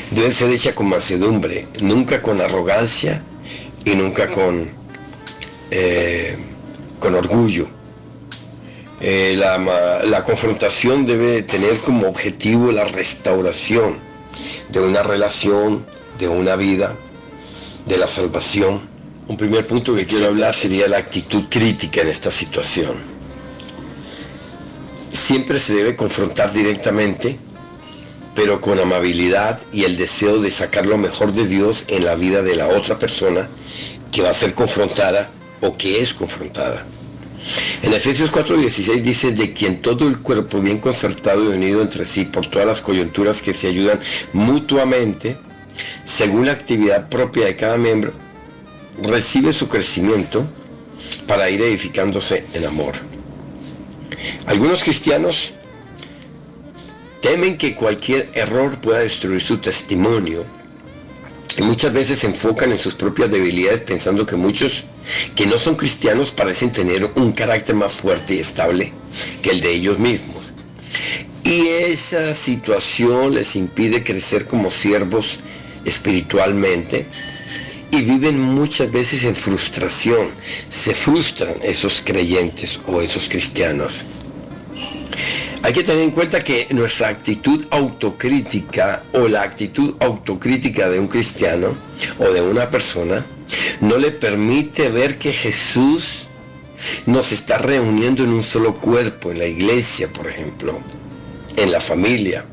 Debe ser hecha con mansedumbre, nunca con arrogancia y nunca con orgullo. La confrontación debe tener como objetivo la restauración de una relación, de una vida, de la salvación. Un primer punto que quiero hablar sería la actitud crítica en esta situación. Siempre se debe confrontar directamente, pero con amabilidad y el deseo de sacar lo mejor de Dios en la vida de la otra persona que va a ser confrontada o que es confrontada. En Efesios 4:16 dice: de quien todo el cuerpo bien concertado y unido entre sí por todas las coyunturas que se ayudan mutuamente, según la actividad propia de cada miembro, recibe su crecimiento para ir edificándose en amor. Algunos cristianos temen que cualquier error pueda destruir su testimonio y muchas veces se enfocan en sus propias debilidades, pensando que muchos que no son cristianos parecen tener un carácter más fuerte y estable que el de ellos mismos. Y esa situación les impide crecer como siervos espiritualmente y viven muchas veces en frustración. Se frustran esos creyentes o esos cristianos. Hay que tener en cuenta que nuestra actitud autocrítica o la actitud autocrítica de un cristiano o de una persona no le permite ver que Jesús nos está reuniendo en un solo cuerpo, en la iglesia, por ejemplo, en la familia,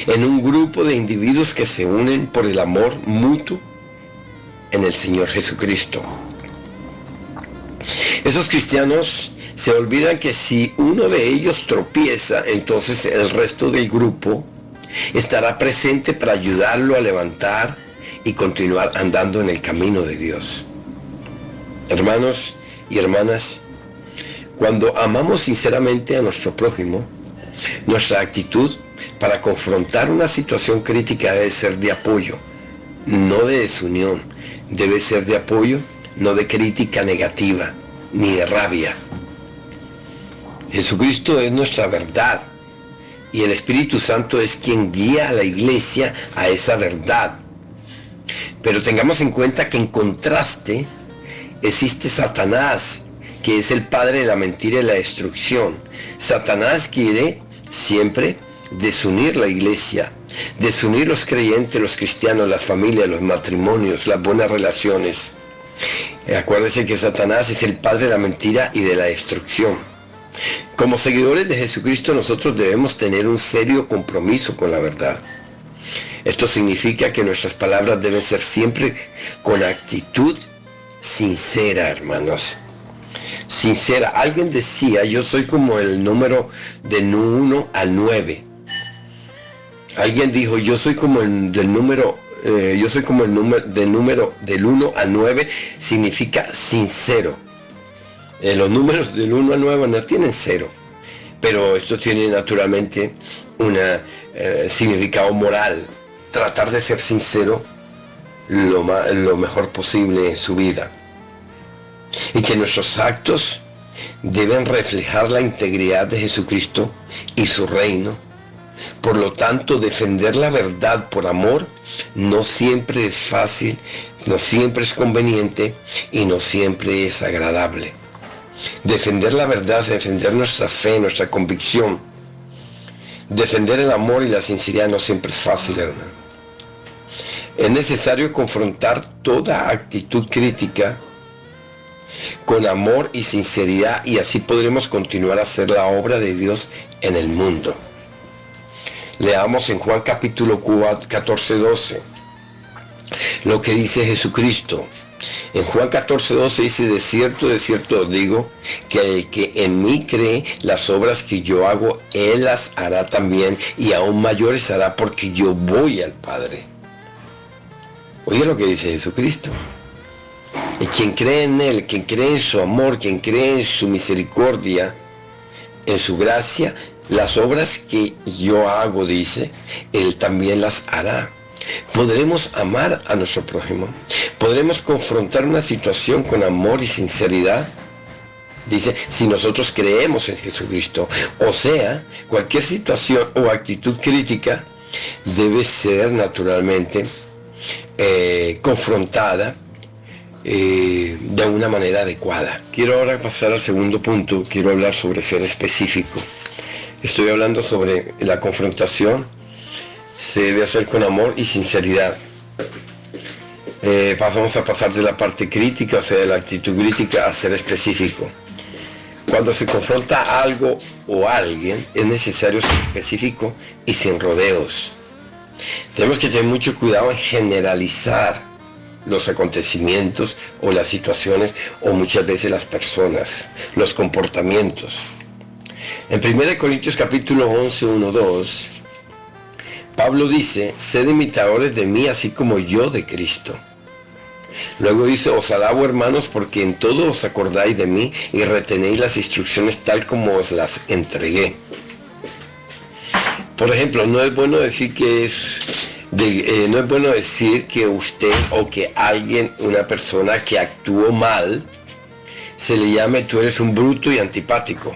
en un grupo de individuos que se unen por el amor mutuo en el Señor Jesucristo. Esos cristianos se olvidan que si uno de ellos tropieza, entonces el resto del grupo estará presente para ayudarlo a levantar y continuar andando en el camino de Dios. Hermanos y hermanas, cuando amamos sinceramente a nuestro prójimo, nuestra actitud para confrontar una situación crítica debe ser de apoyo, no de desunión. Debe ser de apoyo, no de crítica negativa, ni de rabia. Jesucristo es nuestra verdad y el Espíritu Santo es quien guía a la iglesia a esa verdad. Pero tengamos en cuenta que en contraste existe Satanás, que es el padre de la mentira y la destrucción. Satanás quiere siempre desunir la iglesia, desunir los creyentes, los cristianos, las familias, los matrimonios, las buenas relaciones. Acuérdense que Satanás es el padre de la mentira y de la destrucción. Como seguidores de Jesucristo, nosotros debemos tener un serio compromiso con la verdad. Esto significa que nuestras palabras deben ser siempre con actitud sincera, hermanos. Sincera. Alguien decía: yo soy como el número del 1 al 9. Alguien dijo: yo soy como el del número del 1 al 9, significa sincero. Los números del 1 al 9 no tienen 0, pero esto tiene naturalmente un significado moral. Tratar de ser sincero lo mejor posible en su vida. Y que nuestros actos deben reflejar la integridad de Jesucristo y su reino. Por lo tanto, defender la verdad por amor no siempre es fácil, no siempre es conveniente y no siempre es agradable. Defender la verdad, defender nuestra fe, nuestra convicción, defender el amor y la sinceridad no siempre es fácil, hermano. Es necesario confrontar toda actitud crítica con amor y sinceridad, y así podremos continuar a hacer la obra de Dios en el mundo. Leamos en Juan capítulo 14:12 lo que dice Jesucristo. En Juan 14:12 dice: de cierto os digo, que el que en mí cree, las obras que yo hago, él las hará también, y aún mayores hará, porque yo voy al Padre. Oye lo que dice Jesucristo. Y quien cree en él, quien cree en su amor, quien cree en su misericordia, en su gracia, las obras que yo hago, dice, él también las hará. Podremos amar a nuestro prójimo. Podremos confrontar una situación con amor y sinceridad, dice, si nosotros creemos en Jesucristo. O sea, cualquier situación o actitud crítica debe ser naturalmente confrontada de una manera adecuada. Quiero ahora pasar al segundo punto. Quiero hablar sobre ser específico. Estoy hablando sobre la confrontación. Se debe hacer con amor y sinceridad. Vamos a pasar de la parte crítica, o sea, de la actitud crítica, a ser específico. Cuando se confronta algo o alguien, es necesario ser específico y sin rodeos. Tenemos que tener mucho cuidado en generalizar los acontecimientos o las situaciones, o muchas veces las personas, los comportamientos. En 1 Corintios capítulo 11, 1, 2, Pablo dice: sed imitadores de mí, así como yo de Cristo. Luego dice: os alabo, hermanos, porque en todo os acordáis de mí y retenéis las instrucciones tal como os las entregué. Por ejemplo, no es bueno decir que usted o que alguien, una persona que actuó mal, se le llame tú eres un bruto y antipático.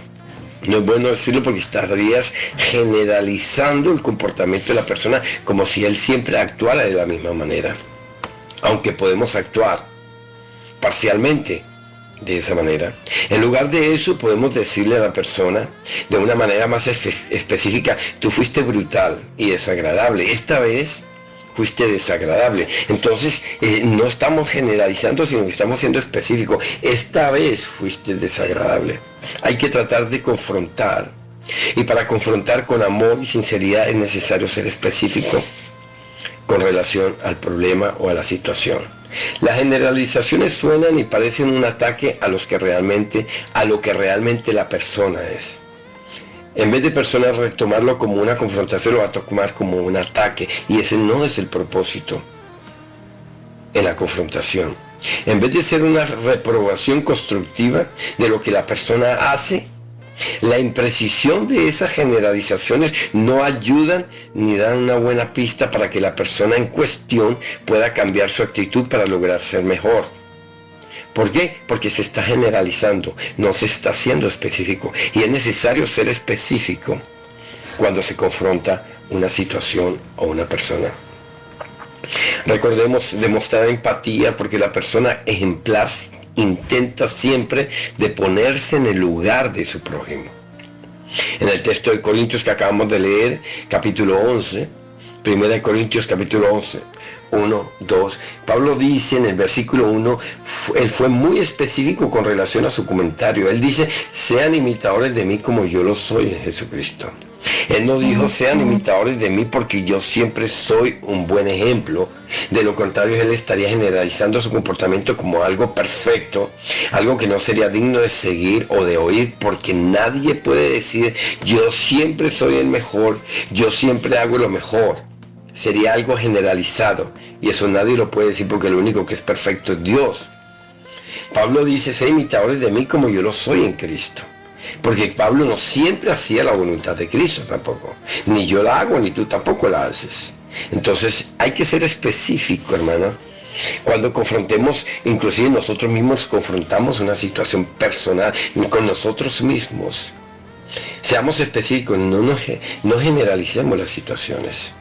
No es bueno decirlo, porque estarías generalizando el comportamiento de la persona como si él siempre actuara de la misma manera. Aunque podemos actuar parcialmente de esa manera. En lugar de eso, podemos decirle a la persona de una manera más específica: tú fuiste brutal y desagradable. Esta vez fuiste desagradable. Entonces, no estamos generalizando, sino que estamos siendo específicos. Esta vez fuiste desagradable. Hay que tratar de confrontar. Y para confrontar con amor y sinceridad es necesario ser específico con relación al problema o a la situación. Las generalizaciones suenan y parecen un ataque a lo que realmente la persona es. En vez de personas retomarlo como una confrontación, lo va a tomar como un ataque, y ese no es el propósito en la confrontación. En vez de ser una reprobación constructiva de lo que la persona hace, la imprecisión de esas generalizaciones no ayudan ni dan una buena pista para que la persona en cuestión pueda cambiar su actitud para lograr ser mejor. ¿Por qué? Porque se está generalizando, no se está siendo específico. Y es necesario ser específico cuando se confronta una situación o una persona. Recordemos demostrar empatía, porque la persona ejemplar intenta siempre de ponerse en el lugar de su prójimo. En el texto de Corintios que acabamos de leer, capítulo 11, 1 Corintios capítulo 11, 1, 2, Pablo dice en el versículo 1, él fue muy específico con relación a su comentario. Él dice: sean imitadores de mí como yo lo soy en Jesucristo. Él no dijo: sean imitadores de mí porque yo siempre soy un buen ejemplo. De lo contrario, él estaría generalizando su comportamiento como algo perfecto, algo que no sería digno de seguir o de oír, porque nadie puede decir: yo siempre soy el mejor, yo siempre hago lo mejor. Sería algo generalizado, y eso nadie lo puede decir, porque lo único que es perfecto es Dios. Pablo dice: sé imitadores de mí como yo lo soy en Cristo. Porque Pablo no siempre hacía la voluntad de Cristo tampoco. Ni yo la hago, ni tú tampoco la haces. Entonces hay que ser específico, hermano. Cuando confrontemos, inclusive nosotros mismos confrontamos una situación personal con nosotros mismos. Seamos específicos, no generalicemos las situaciones.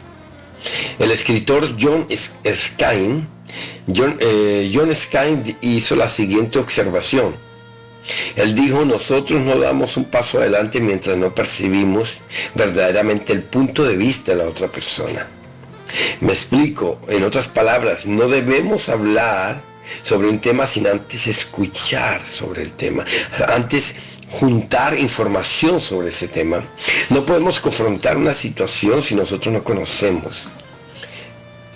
El escritor John Erskine hizo la siguiente observación. Él dijo: nosotros no damos un paso adelante mientras no percibimos verdaderamente el punto de vista de la otra persona. Me explico, en otras palabras, no debemos hablar sobre un tema sin antes escuchar sobre el tema, antes juntar información sobre ese tema. No podemos confrontar una situación si nosotros no conocemos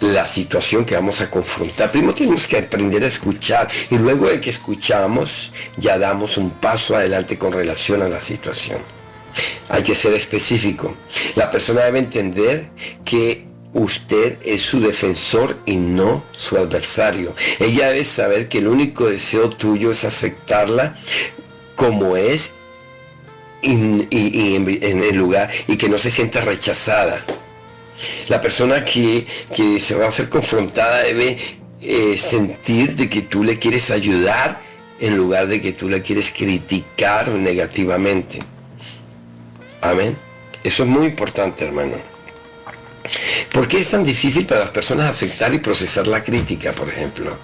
la situación que vamos a confrontar. Primero tenemos que aprender a escuchar, y luego de que escuchamos ya damos un paso adelante con relación a la situación. Hay que ser específico. La persona debe entender que usted es su defensor y no su adversario. Ella debe saber que el único deseo tuyo es aceptarla como es en el lugar, y que no se sienta rechazada. La persona que se va a ser confrontada debe sentir de que tú le quieres ayudar en lugar de que tú le quieres criticar negativamente. Amén. Eso es muy importante, hermano. ¿Por qué es tan difícil para las personas aceptar y procesar la crítica, por ejemplo?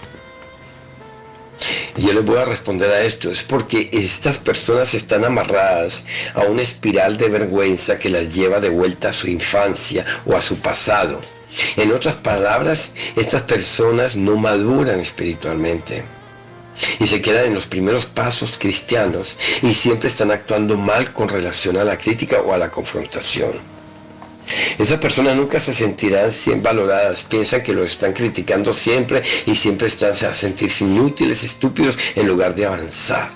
Y yo les voy a responder a esto. Es porque estas personas están amarradas a una espiral de vergüenza que las lleva de vuelta a su infancia o a su pasado. En otras palabras, estas personas no maduran espiritualmente y se quedan en los primeros pasos cristianos y siempre están actuando mal con relación a la crítica o a la confrontación. Esas personas nunca se sentirán valoradas, piensan que lo están criticando siempre y siempre están a sentirse inútiles, estúpidos, en lugar de avanzar.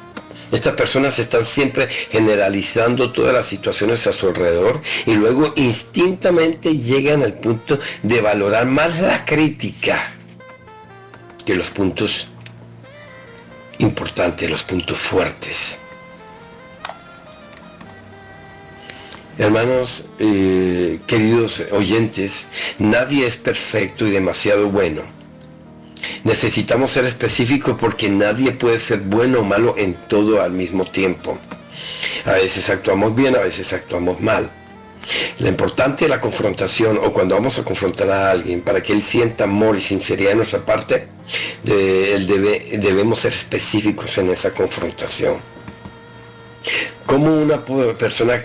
Estas personas están siempre generalizando todas las situaciones a su alrededor y luego instintamente llegan al punto de valorar más la crítica que los puntos importantes, los puntos fuertes. Hermanos, queridos oyentes, nadie es perfecto y demasiado bueno. Necesitamos ser específicos porque nadie puede ser bueno o malo en todo al mismo tiempo. A veces actuamos bien, a veces actuamos mal. Lo importante de la confrontación, o cuando vamos a confrontar a alguien, para que él sienta amor y sinceridad de nuestra parte, debemos ser específicos en esa confrontación. ¿Cómo una persona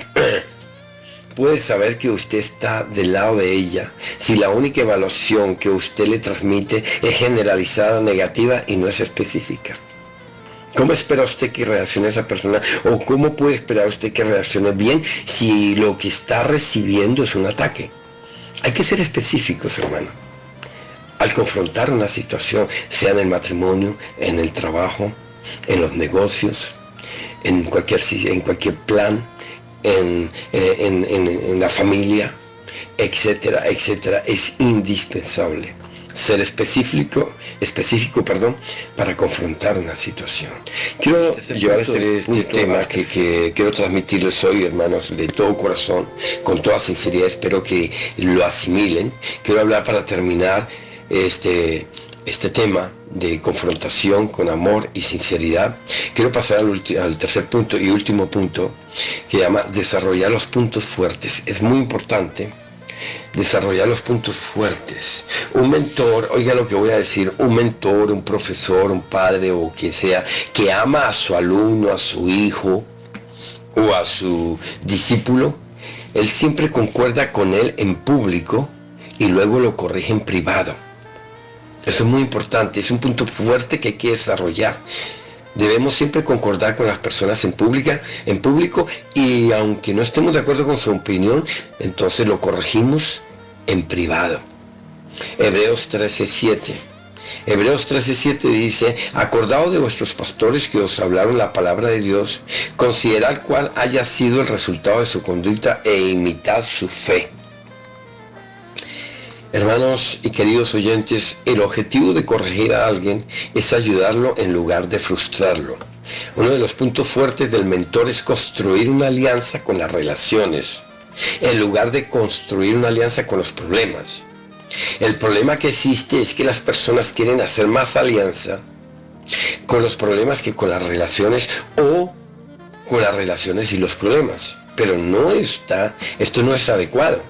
puede saber que usted está del lado de ella si la única evaluación que usted le transmite es generalizada, negativa y no es específica? ¿Cómo espera usted que reaccione esa persona? ¿O cómo puede esperar usted que reaccione bien si lo que está recibiendo es un ataque? Hay que ser específicos, hermano. Al confrontar una situación, sea en el matrimonio, en el trabajo, en los negocios, en cualquier plan, en la familia, etcétera, etcétera, es indispensable ser específico, para confrontar una situación. Quiero llevar este tema que quiero transmitirles hoy, hermanos, de todo corazón, con toda sinceridad, espero que lo asimilen. Quiero hablar para terminar este tema de confrontación con amor y sinceridad. Quiero pasar al tercer punto y último punto, que llama desarrollar los puntos fuertes. Es muy importante desarrollar los puntos fuertes. Un mentor, oiga lo que voy a decir, un mentor, un profesor, un padre o quien sea, que ama a su alumno, a su hijo o a su discípulo, él siempre concuerda con él en público y luego lo corrige en privado. Eso es muy importante, es un punto fuerte que hay que desarrollar. Debemos siempre concordar con las personas en público, y aunque no estemos de acuerdo con su opinión, entonces lo corregimos en privado. Hebreos 13:7. Hebreos 13:7 dice: acordaos de vuestros pastores que os hablaron la palabra de Dios, considerad cuál haya sido el resultado de su conducta e imitad su fe. Hermanos y queridos oyentes, el objetivo de corregir a alguien es ayudarlo en lugar de frustrarlo. Uno de los puntos fuertes del mentor es construir una alianza con las relaciones, en lugar de construir una alianza con los problemas. El problema que existe es que las personas quieren hacer más alianza con los problemas que con las relaciones, o con las relaciones y los problemas. Pero esto no es adecuado.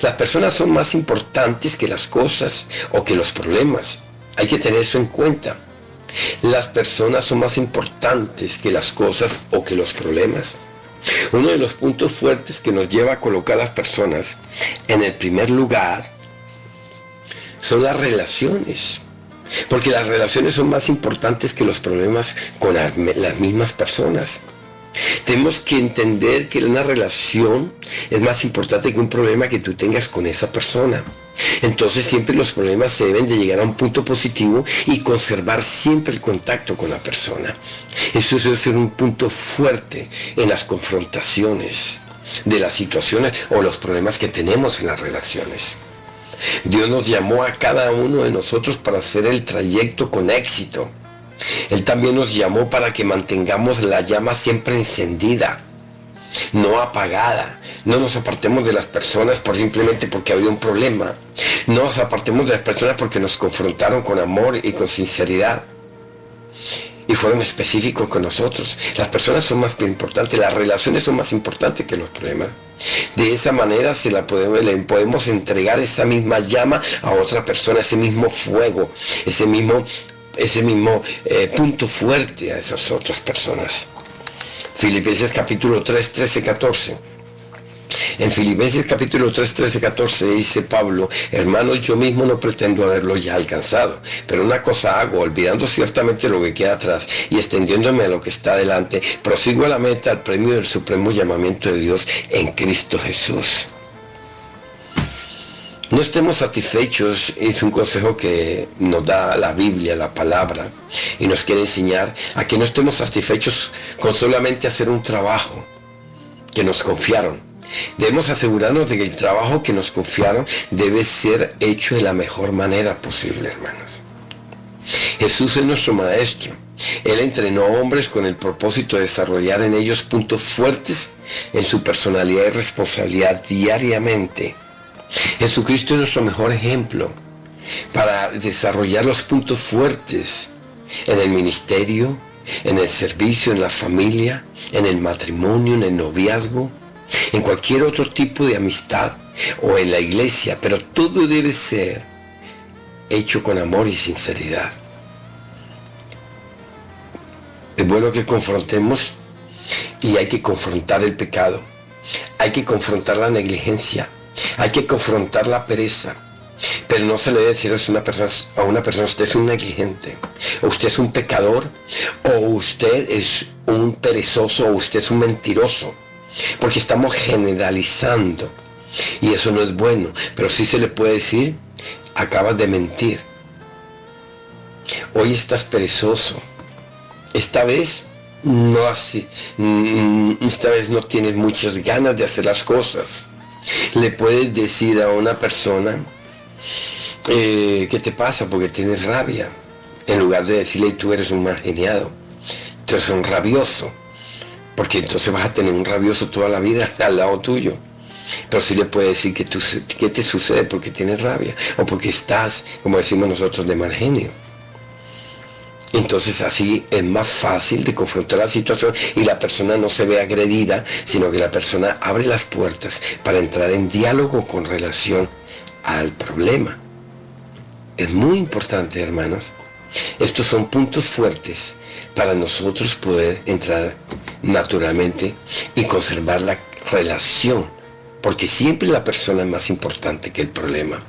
Las personas son más importantes que las cosas o que los problemas. Hay que tener eso en cuenta. Las personas son más importantes que las cosas o que los problemas. Uno de los puntos fuertes que nos lleva a colocar a las personas en el primer lugar son las relaciones. Porque las relaciones son más importantes que los problemas con las mismas personas. Tenemos que entender que una relación es más importante que un problema que tú tengas con esa persona. Entonces siempre los problemas se deben de llegar a un punto positivo y conservar siempre el contacto con la persona. Eso debe ser un punto fuerte en las confrontaciones de las situaciones o los problemas que tenemos en las relaciones. Dios nos llamó a cada uno de nosotros para hacer el trayecto con éxito. Él también nos llamó para que mantengamos la llama siempre encendida, no apagada. No nos apartemos de las personas simplemente porque había un problema. No nos apartemos de las personas porque nos confrontaron con amor y con sinceridad y fueron específicos con nosotros. Las personas son más importantes, las relaciones son más importantes que los problemas. De esa manera le podemos entregar esa misma llama a otra persona, ese mismo fuego, ese mismo ese mismo punto fuerte a esas otras personas. Filipenses capítulo 3, 13, 14. En Filipenses capítulo 3, 13, 14 dice Pablo: hermanos, yo mismo no pretendo haberlo ya alcanzado, pero una cosa hago, olvidando ciertamente lo que queda atrás y extendiéndome a lo que está adelante, prosigo a la meta, al premio del supremo llamamiento de Dios en Cristo Jesús. No estemos satisfechos, es un consejo que nos da la Biblia, la palabra, y nos quiere enseñar a que no estemos satisfechos con solamente hacer un trabajo que nos confiaron. Debemos asegurarnos de que el trabajo que nos confiaron debe ser hecho de la mejor manera posible, hermanos. Jesús es nuestro maestro. Él entrenó hombres con el propósito de desarrollar en ellos puntos fuertes en su personalidad y responsabilidad diariamente. Jesucristo es nuestro mejor ejemplo para desarrollar los puntos fuertes en el ministerio, en el servicio, en la familia, en el matrimonio, en el noviazgo, en cualquier otro tipo de amistad o en la iglesia, pero todo debe ser hecho con amor y sinceridad. Es bueno que confrontemos, y hay que confrontar el pecado, hay que confrontar la negligencia, hay que confrontar la pereza, pero no se le debe decir a una persona usted es un negligente, o usted es un pecador, o usted es un perezoso, o usted es un mentiroso, porque estamos generalizando y eso no es bueno. Pero sí se le puede decir: acabas de mentir, hoy estás perezoso, esta vez no tienes muchas ganas de hacer las cosas. Le puedes decir a una persona: ¿qué te pasa? Porque tienes rabia, en lugar de decirle: tú eres un mal geniado, tú eres un rabioso, porque entonces vas a tener un rabioso toda la vida al lado tuyo. Pero sí le puedes decir qué te sucede porque tienes rabia, o porque estás, como decimos nosotros, de mal genio. Entonces así es más fácil de confrontar la situación y la persona no se ve agredida, sino que la persona abre las puertas para entrar en diálogo con relación al problema. Es muy importante, hermanos. Estos son puntos fuertes para nosotros poder entrar naturalmente y conservar la relación, porque siempre la persona es más importante que el problema.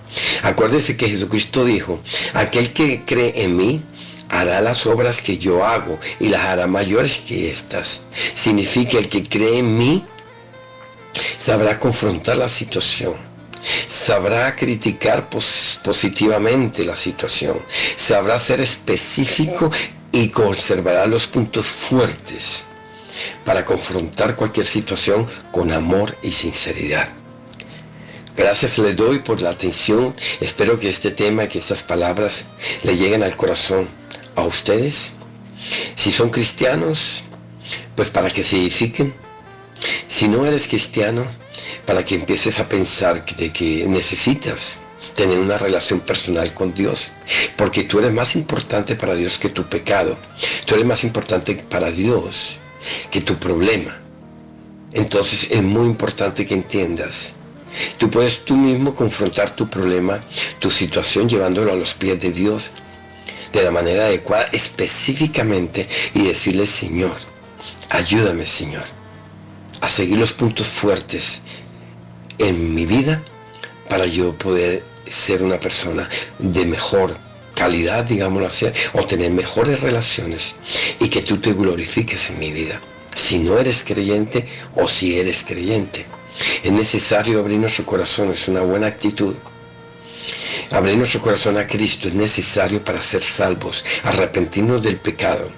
Acuérdense que Jesucristo dijo: aquel que cree en mí hará las obras que yo hago y las hará mayores que estas. Significa, el que cree en mí sabrá confrontar la situación, sabrá criticar positivamente la situación, sabrá ser específico y conservará los puntos fuertes para confrontar cualquier situación con amor y sinceridad. Gracias les doy por la atención. Espero que este tema, que estas palabras le lleguen al corazón a ustedes. Si son cristianos, pues para que se edifiquen. Si no eres cristiano, para que empieces a pensar de que necesitas tener una relación personal con Dios, porque tú eres más importante para Dios que tu pecado. Tú eres más importante para Dios que tu problema. Entonces es muy importante que entiendas: tú puedes tú mismo confrontar tu problema, tu situación, llevándolo a los pies de Dios de la manera adecuada, específicamente, y decirle: Señor, ayúdame, Señor, a seguir los puntos fuertes en mi vida para yo poder ser una persona de mejor calidad, digámoslo así, o tener mejores relaciones, y que tú te glorifiques en mi vida. Si no eres creyente o si eres creyente, es necesario abrir nuestro corazón. Es una buena actitud. Abrir nuestro corazón a Cristo es necesario para ser salvos, arrepentirnos del pecado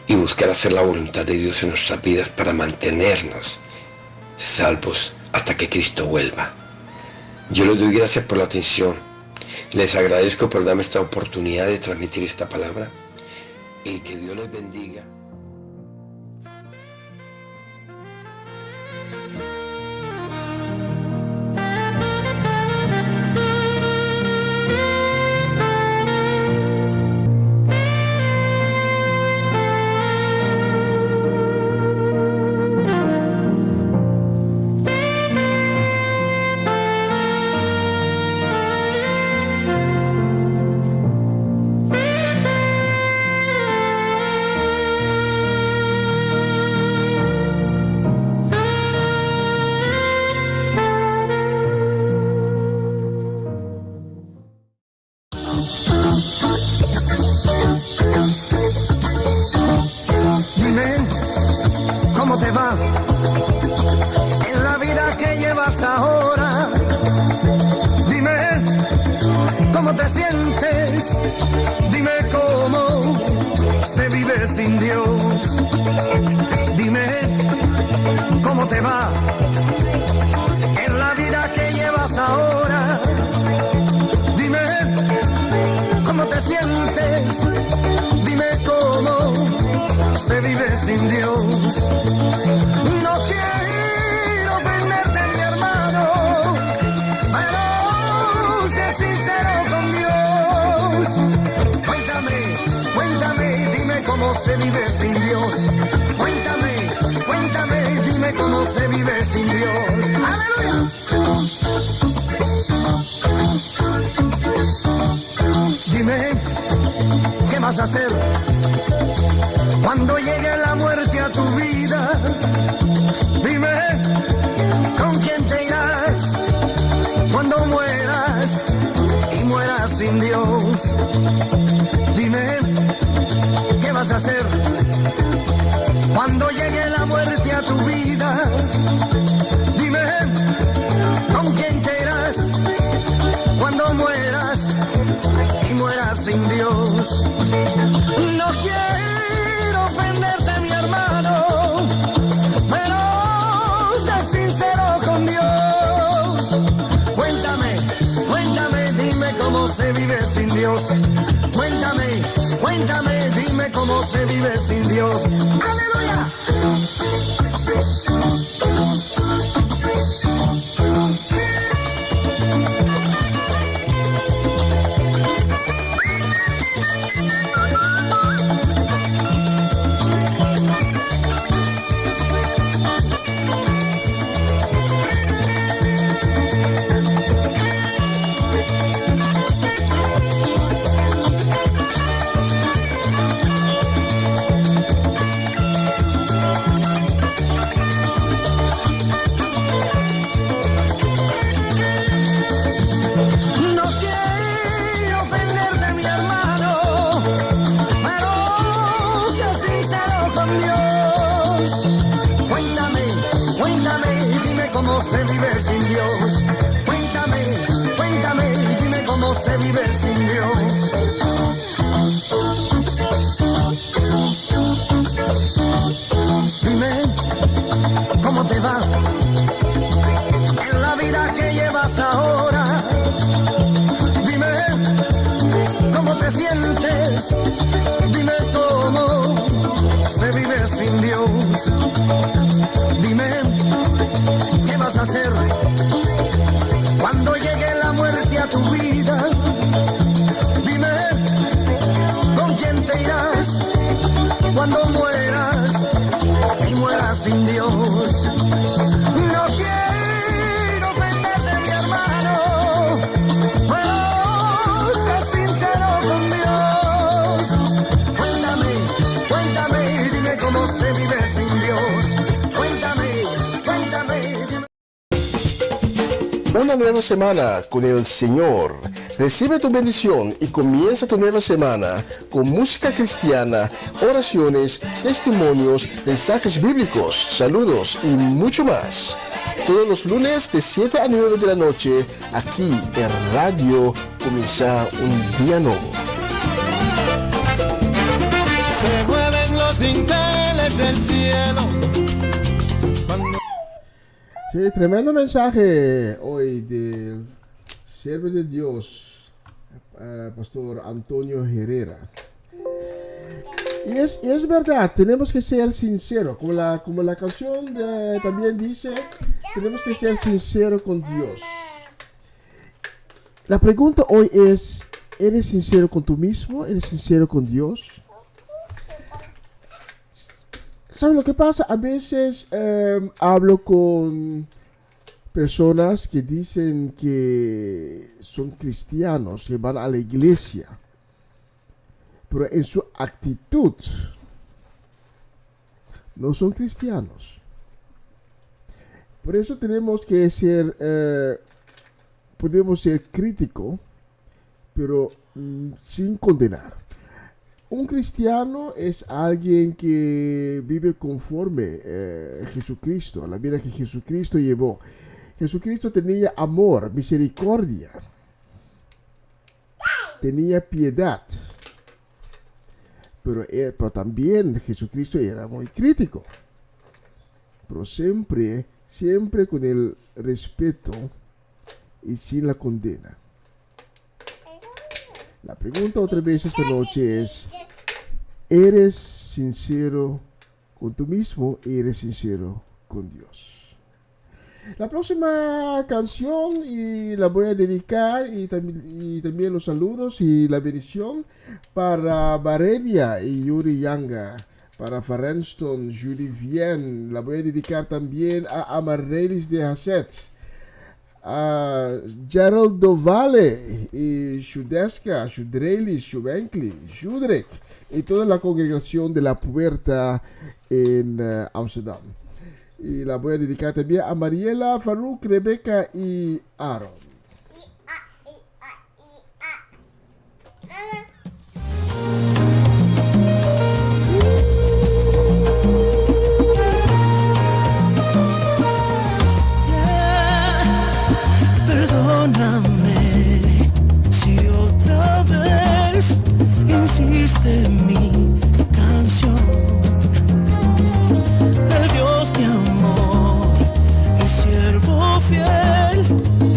y buscar hacer la voluntad de Dios en nuestras vidas para mantenernos salvos hasta que Cristo vuelva. Yo les doy gracias por la atención. Les agradezco por darme esta oportunidad de transmitir esta palabra, y que Dios los bendiga.
vive sin Dios. Cuéntame, cuéntame, dime cómo se vive sin Dios. ¡Aleluya! Dime, ¿qué vas a hacer cuando llegue la muerte a tu vida? Dime, ¿con quién te irás cuando mueras y mueras sin Dios? Dime, ¿qué vas a hacer cuando llegue la muerte a tu vida? Dime, ¿con quién te irás cuando mueras y mueras sin Dios? No quiero ofenderte, mi hermano, pero sé sincero con Dios. Cuéntame, cuéntame, dime cómo se vive sin Dios. Cuéntame, cuéntame, dime cómo se vive sin Dios. ¡Aleluya! Se vive sin Dios. Cuéntame, cuéntame, dime cómo se vive sin Dios. Dime cómo te va en la vida que llevas ahora. Dime cómo te sientes. Dime cómo se vive sin Dios. Dime, ¿qué vas a hacer cuando llegue la muerte a tu vida? Dime, ¿con quién te irás cuando mueras y mueras sin Dios? No quiero ofenderte, mi hermano, pero sé sincero con Dios. Cuéntame, cuéntame, dime cómo se vive sin Dios.
Una nueva semana con el Señor. Recibe tu bendición y comienza tu nueva semana con música cristiana, oraciones, testimonios, mensajes bíblicos, saludos y mucho más. Todos los lunes de 7 a 9 de la noche, aquí en Radio Comienza un Día Nuevo.
Se mueven los dinteles del cielo.
Sí, tremendo mensaje hoy del siervo de Dios, Pastor Antonio Herrera. Y es verdad, tenemos que ser sinceros, como la canción también dice, tenemos que ser sinceros con Dios. La pregunta hoy es, ¿eres sincero con tú mismo? ¿Eres sincero con Dios? ¿Sabes lo que pasa? A veces hablo con personas que dicen que son cristianos, que van a la iglesia, pero en su actitud no son cristianos. Por eso tenemos que ser, podemos ser críticos, pero sin condenar. Un cristiano es alguien que vive conforme a Jesucristo, a la vida que Jesucristo llevó. Jesucristo tenía amor, misericordia, tenía piedad, pero también Jesucristo era muy crítico, pero siempre con el respeto y sin la condena. La pregunta otra vez esta noche es, ¿eres sincero con tú mismo? ¿Eres sincero con Dios? La próxima canción y la voy a dedicar y también los saludos y la bendición para Varelia y Yuri Yanga para Farenston, Julie Vien. La voy a dedicar también a Amarrelis de Hasset, a Gerald Dovale, y Shudeska, Shudrelis, Shubenkli, Shudrek, y toda la congregación de la Puerta en Amsterdam. Y la voy a dedicar también a Mariela, Farouk, Rebeca y Aaron.
Perdóname si otra vez insiste en mi canción. El Dios de amor, el siervo fiel,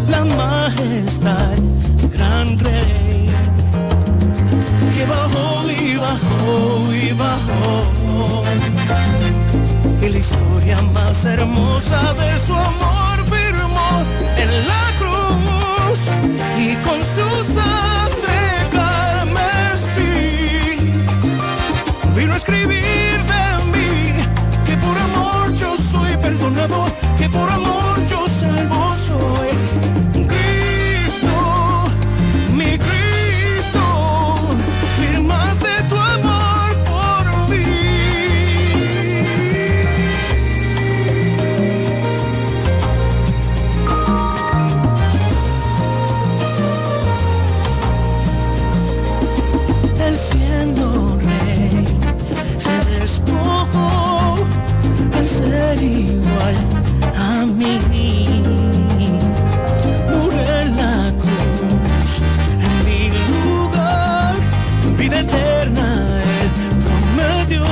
la majestad, gran rey, que bajó y bajó y bajó. Y la historia más hermosa de su amor firmó en la cruz, y con su sangre carmesí vino a escribir de mí que por amor yo soy perdonado, que por amor yo salvo soy. Cristo, mi Cristo, firmaste tu amor por mí. Él siendo rey se despojó al ser igual a mí. Murió en la cruz en mi lugar, vida eterna Él prometió,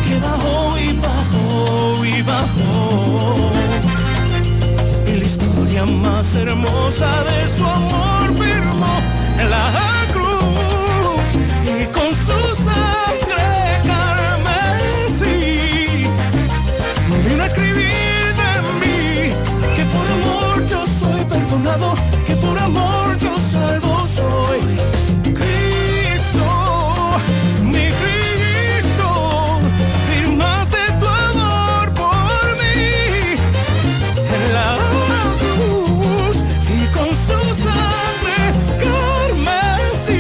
que bajó y bajó y bajó. Y la historia más hermosa de su amor firmó en la cruz, y con su sangre carmesí vino a escribir de mí que por amor yo soy perdonado, que por amor yo salvo soy. Cristo, mi Cristo, firmaste tu amor por mí en la cruz, y con su sangre carmesí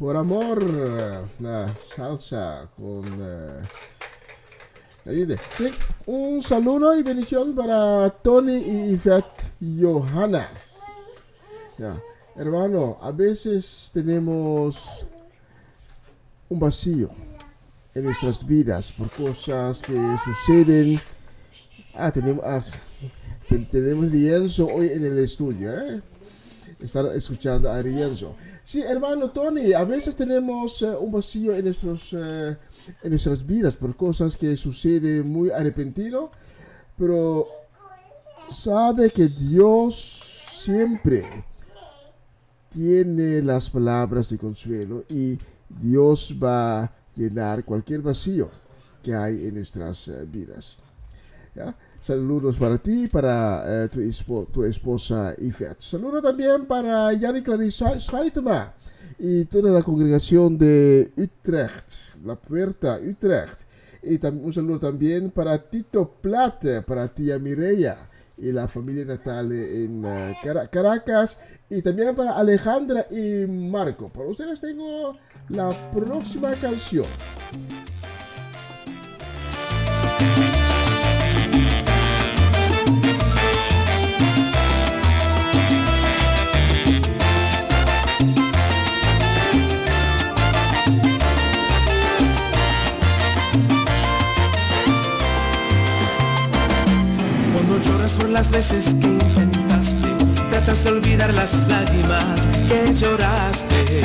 Por amor, la salsa con caliente. Sí, un saludo y bendición para Tony y Yvette Johanna. Ya, hermano, a veces tenemos un vacío en nuestras vidas por cosas que suceden. Tenemos Rienzo hoy en el estudio, Están escuchando a Rienzo. Sí, hermano Tony, a veces tenemos un vacío en nuestras vidas por cosas que suceden muy arrepentido, pero sabe que Dios siempre tiene las palabras de consuelo y Dios va a llenar cualquier vacío que hay en nuestras vidas. ¿Ya? Saludos para ti, para tu esposa Yvette. Saludos también para Yanni Clarice Schuitema y toda la congregación de Utrecht, La Puerta, Utrecht. Y un saludo también para Tito Plata, para tía Mireya y la familia natal en Caracas. Y también para Alejandra y Marco. Para ustedes tengo la próxima canción.
Lloras por las veces que intentaste, tratas de olvidar las lágrimas que lloraste.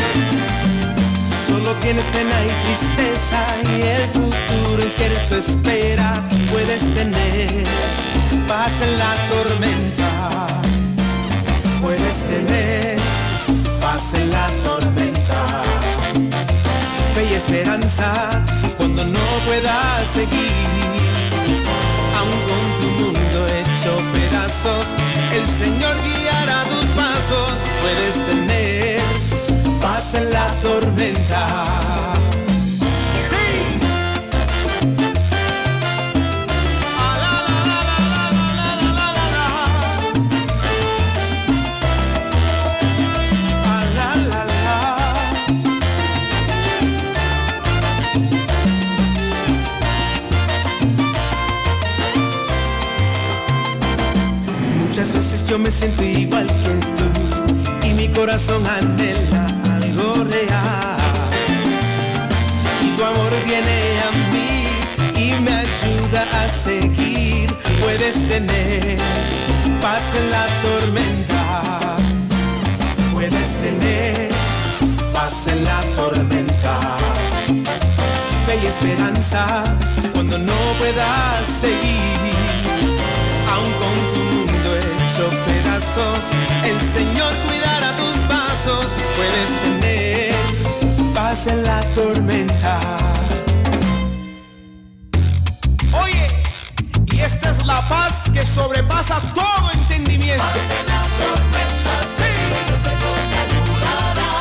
Solo tienes pena y tristeza y el futuro incierto espera. Puedes tener paz en la tormenta. Puedes tener paz en la tormenta. Fe y esperanza cuando no puedas seguir. Aún con tu mundo hecho pedazos, el Señor guiará tus pasos. Puedes tener paz en la tormenta. ¡Sí! Ah, la, la, la, la, la, la, la, la, la. Ah, la, la, la. Muchas veces yo me siento igual que tú y mi corazón anhela algo real. Y tu amor viene a mí y me ayuda a seguir. Puedes tener paz en la tormenta. Puedes tener paz en la tormenta. Fe y esperanza cuando no puedas seguir. Aún con tu mundo hecho pedazos, el Señor cuidará tus pasos. Puedes tener paz en la tormenta. Oye, y esta es la paz que sobrepasa todo entendimiento. Paz en la tormenta, sí. El Señor te ayudará.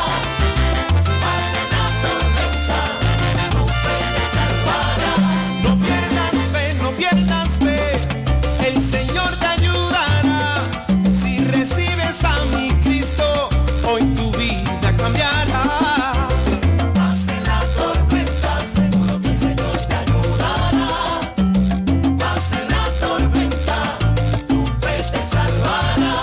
Paz en la tormenta, tu fe te salvará. No pierdas fe, no pierdas fe. El Señor te ayudará. Si recibes a mi Cristo, hoy tu vida cambiará. Paz en la tormenta, seguro que el Señor te ayudará. Paz en la tormenta, tu fe te salvará.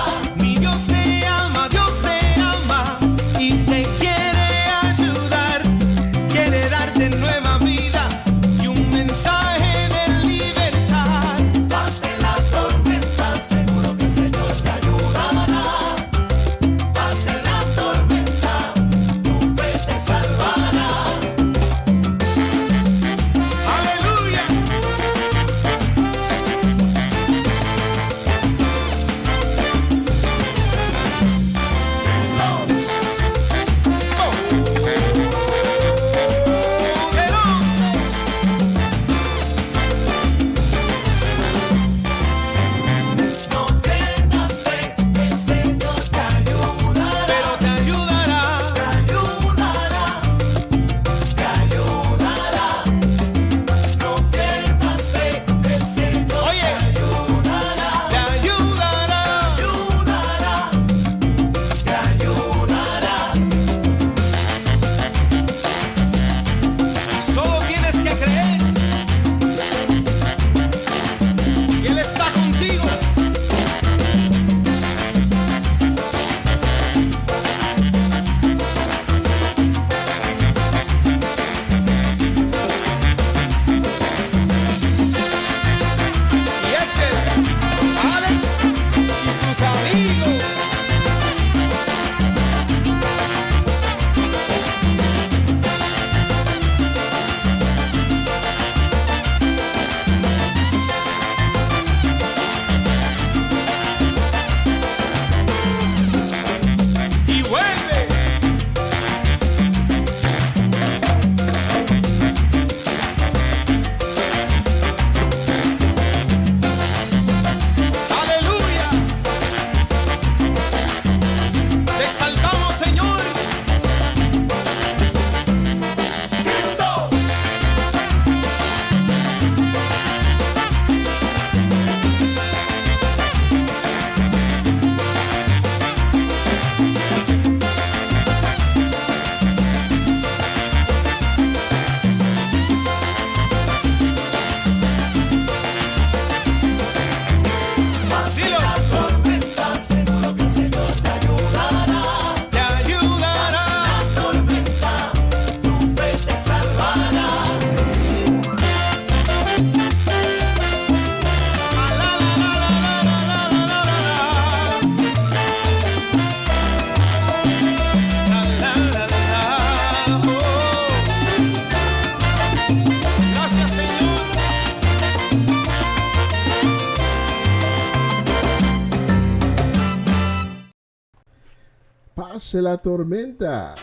pase la tormenta.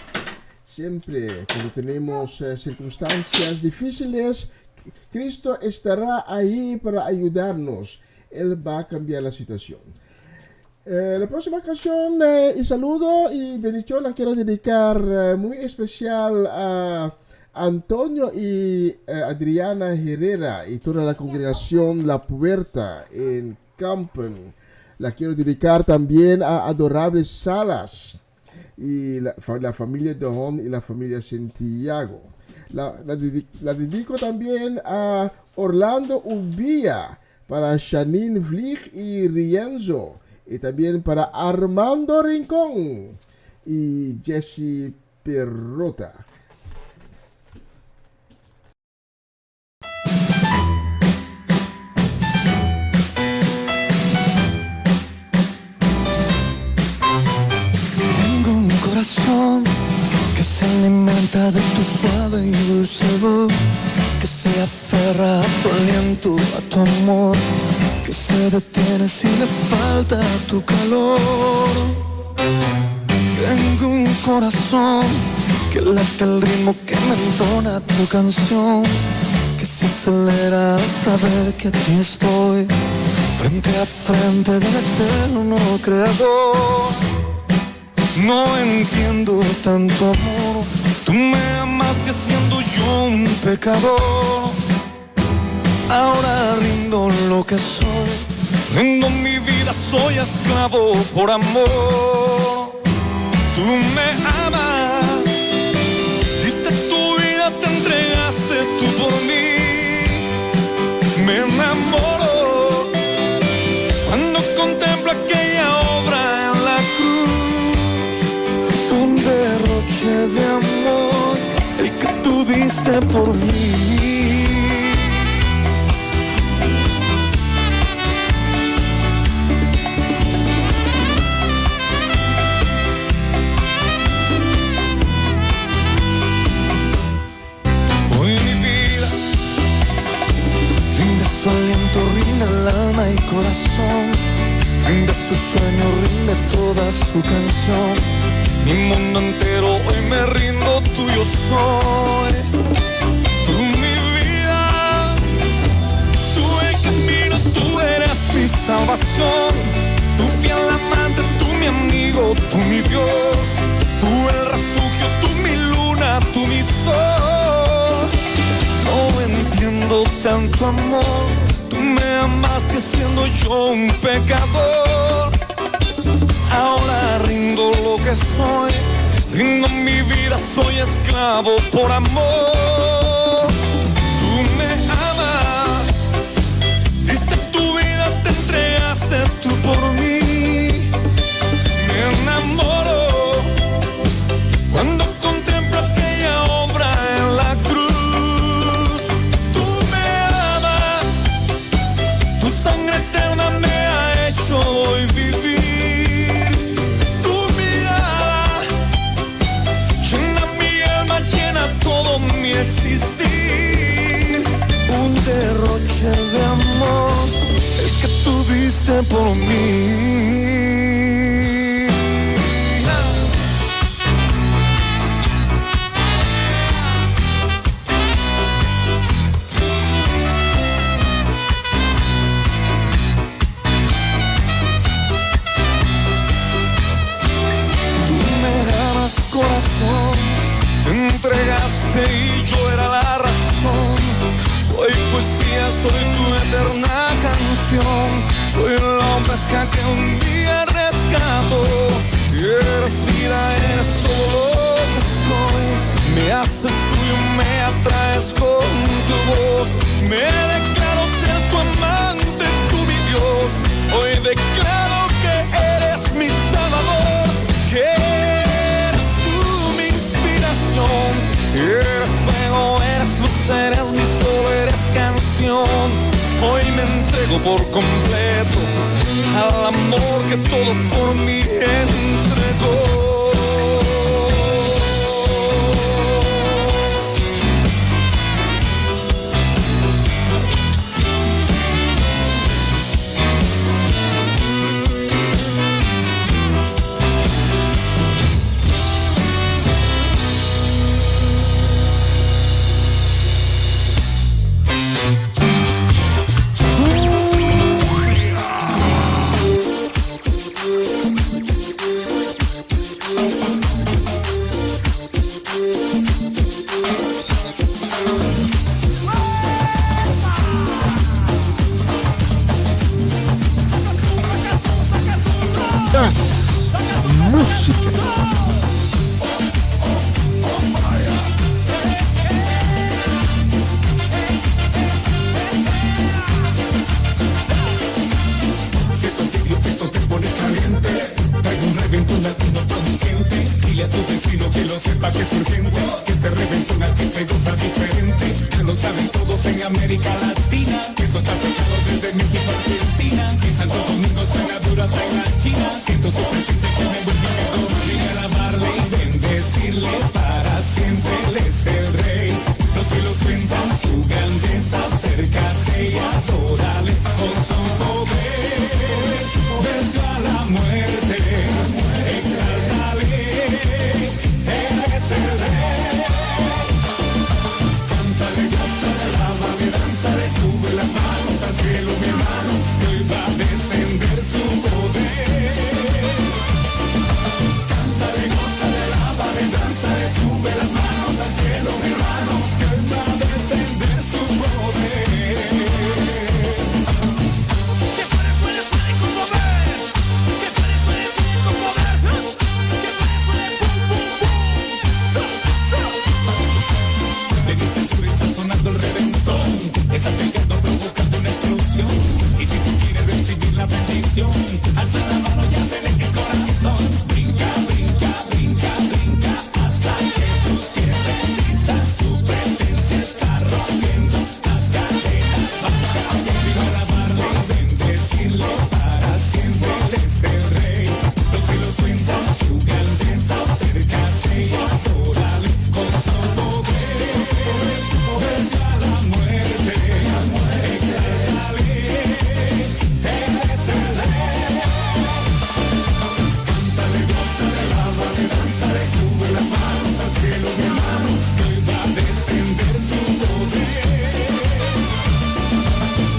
Siempre cuando tenemos circunstancias difíciles, Cristo estará ahí para ayudarnos. Él va a cambiar la situación. La próxima canción y saludo y bendición la quiero dedicar muy especial a Antonio y Adriana Herrera y toda la congregación La Puerta en Kampen. La quiero dedicar también a Adorable Salas y la familia Don y la familia Santiago. La dedico también a Orlando Ubía, para Janine Vlieg y Rienzo, y también para Armando Rincón y Jesse Perrota.
Tengo un corazón que se alimenta de tu suave y dulce voz, que se aferra a tu aliento, a tu amor, que se detiene si le falta tu calor. Tengo un corazón que late el ritmo que me entona tu canción, que se acelera al saber que aquí estoy, frente a frente del eterno creador. No entiendo tanto amor, tú me amaste siendo yo un pecador. Ahora rindo lo que soy, rindo mi vida, soy esclavo por amor. Tú me amas, diste tu vida, te entregaste tú por mí. Me enamoro cuando contemplo aquella obra en la cruz, un derroche de amor, el que tú diste por mí. Su aliento rinde el alma y corazón, rinde su sueño, rinde toda su canción. Mi mundo entero hoy me rindo, tuyo soy. Tú mi vida, tú el camino, tú eres mi salvación. Tú fiel amante, tú mi amigo, tú mi Dios. Tú el refugio, tú mi luna, tú mi sol. No entiendo tanto amor, tú me amaste siendo yo un pecador. Ahora rindo lo que soy, rindo mi vida, soy esclavo por amor. Tú me amas, diste tu vida, te entregaste tú por mí. Me enamoro cuando contemplo aquella obra en la cruz. Sangre eterna me ha hecho hoy vivir. Tu mirada llena mi alma, llena todo mi existir. Un derroche de amor, el que tú diste por mí. Corazón, te entregaste y yo era la razón. Soy poesía, soy tu eterna canción. Soy la oveja que un día rescató. Y eres vida, eres todo lo que soy. Me haces tuyo, me atraes con tu voz. Me declaro ser tu amante, tú mi Dios. Hoy declaro que eres mi salvador, que eres fuego, eres luz, eres mi sol, eres canción. Hoy me entrego por completo al amor que todo por mí entregó.
música.
Si eso tibio, eso te pone caliente. Traigo un reventón latino con mi gente. Dile a tu vecino que lo sepa que es urgente. Que este reventón aquí se goza diferente. Ya lo saben todos en América Latina. Que eso está pegado desde México a Argentina. Que Santo Domingo suena duro hasta en la China. Siento su presencia que me vuelve a todo. Vine a alabarle y bendecirle para siempre. Él es el rey. Los cielos cuentan su grandeza. Acércase y adórale con su poder. Venció a la muerte. Exáltale. Él es el rey. Cántale, gózale, alábale, danzale, sube las manos al cielo, mi hermano, que hoy va a descender su poder. Cántale, gózale, alábale, danzale, sube las manos al cielo, mi hermano, que hoy va a descender su poder. Que suene, suene, suene con poder. Que suene, suene, suene con poder. Que suene, suene, pum, pum, pum. De norte a sur está sonando el reventón. Está pegando, provocando una explosión. Y si tú quieres recibir la bendición, alza la mano y hazle el corazón. Brinca, brinca, brinca, brinca, hasta que tus pies resistan. Su presencia está rompiendo las cadenas. Baja, y alabarle y bendecirle para siempre. Él es el rey. Los cielos cuentan su grandeza. Acércase y adórale con su poder. Venció a la muerte. Exáltale. Él es el rey. Cántale, gózale, alábale, danzale, sube las manos al cielo, mi hermano, que hoy va a descender su poder.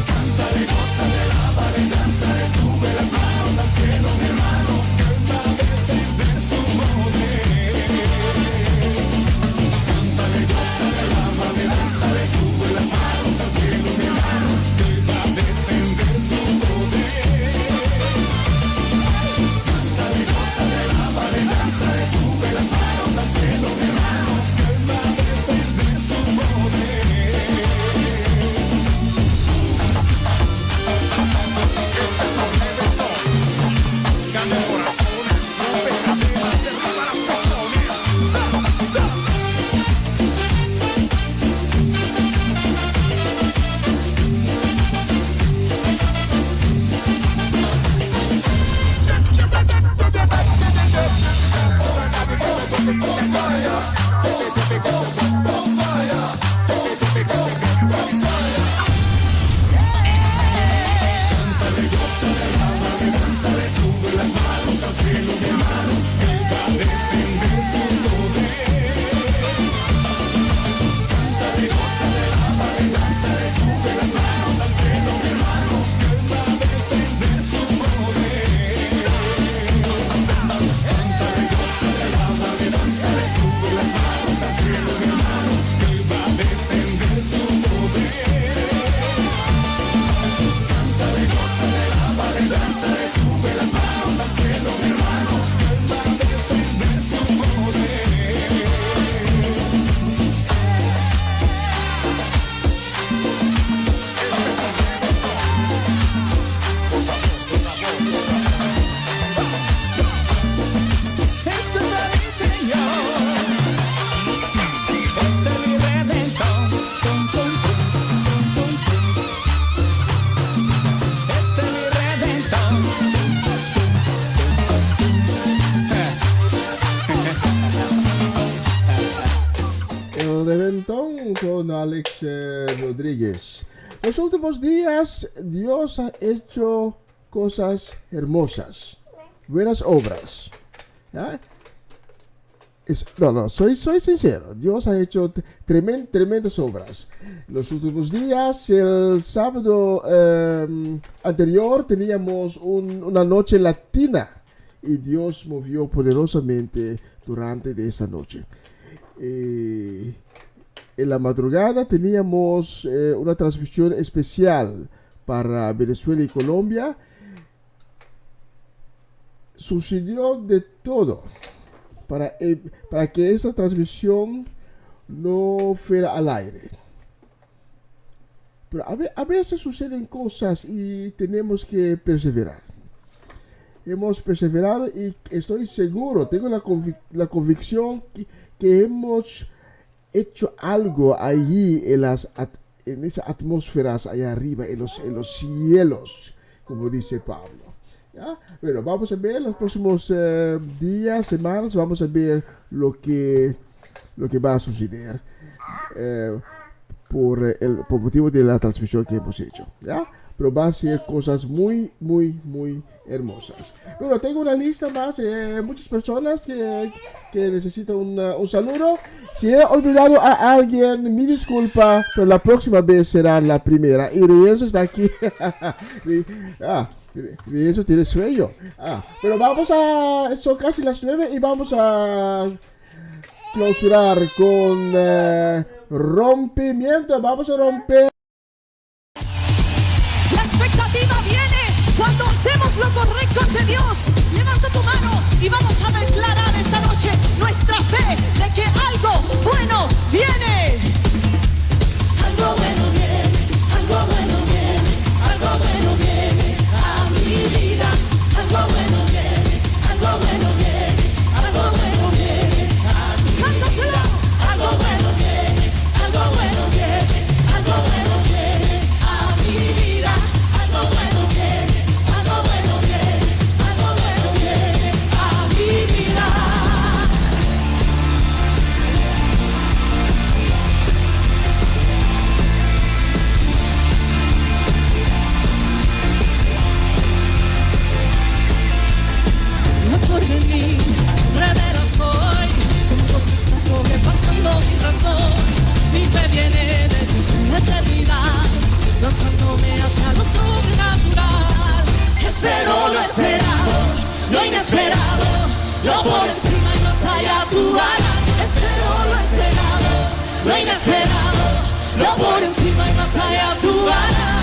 Cántale, gózale, alábale, danzale, sube las manos al cielo, mi hermano, que hoy va a descender su poder. Cántale, gózale, alábale, danzale, sube las manos al cielo, mi hermano, que hoy va a descender su poder. Cántale, gózale, alábale, danzale, sube las manos al cielo, mi hermano, que hoy va a descender su poder. Cambia el corazón, rompe cadenas, derriba las pasiones.
El reventón con Alex Rodríguez. Los últimos días Dios ha hecho cosas hermosas, buenas obras. ¿Ya? Soy sincero. Dios ha hecho tremendas obras. Los últimos días, el sábado anterior, teníamos una noche latina y Dios movió poderosamente durante esa noche. En la madrugada teníamos una transmisión especial para Venezuela y Colombia. sucedió de todo para que esta transmisión no fuera al aire. Pero a veces suceden cosas y tenemos que perseverar. Hemos perseverado y estoy seguro, tengo la convicción que hemos hecho algo allí en esas atmósferas allá arriba, en los cielos, como dice Pablo. ¿Ya? Bueno, vamos a ver los próximos días, semanas, vamos a ver lo que va a suceder por motivo de la transmisión que hemos hecho. ¿Ya? Pero va a ser cosas muy, muy, muy hermosas. Bueno, tengo una lista más, muchas personas que necesitan un saludo. Si he olvidado a alguien, mi disculpa, pero la próxima vez será la primera. Y Rienzo está aquí. Rienzo tiene sueño. Pero son casi las 9 y vamos a clausurar con rompimiento. Vamos a romper.
Expectativa viene cuando hacemos lo correcto ante Dios. Levanta tu mano y vamos a declarar esta noche nuestra fe de que algo bueno viene. Algo bueno viene, algo bueno viene, algo bueno viene a mi vida. Algo bueno viene, algo bueno viene, algo bueno viene a mi vida. Cántaselo. Algo bueno viene, algo bueno viene, algo bueno viene a mi vida. Algo bueno viene, algo bueno viene, algo bueno viene a mi vida. Lo por venir, revelas hoy, tu voz está sobrepasando mi razón. Mi fe viene de Dios en la eternidad, lanzándome hacia lo sobrenatural. Espero lo esperado, lo inesperado, lo por encima y más allá tú harás. Espero lo esperado, lo inesperado, lo por encima y más allá tú harás.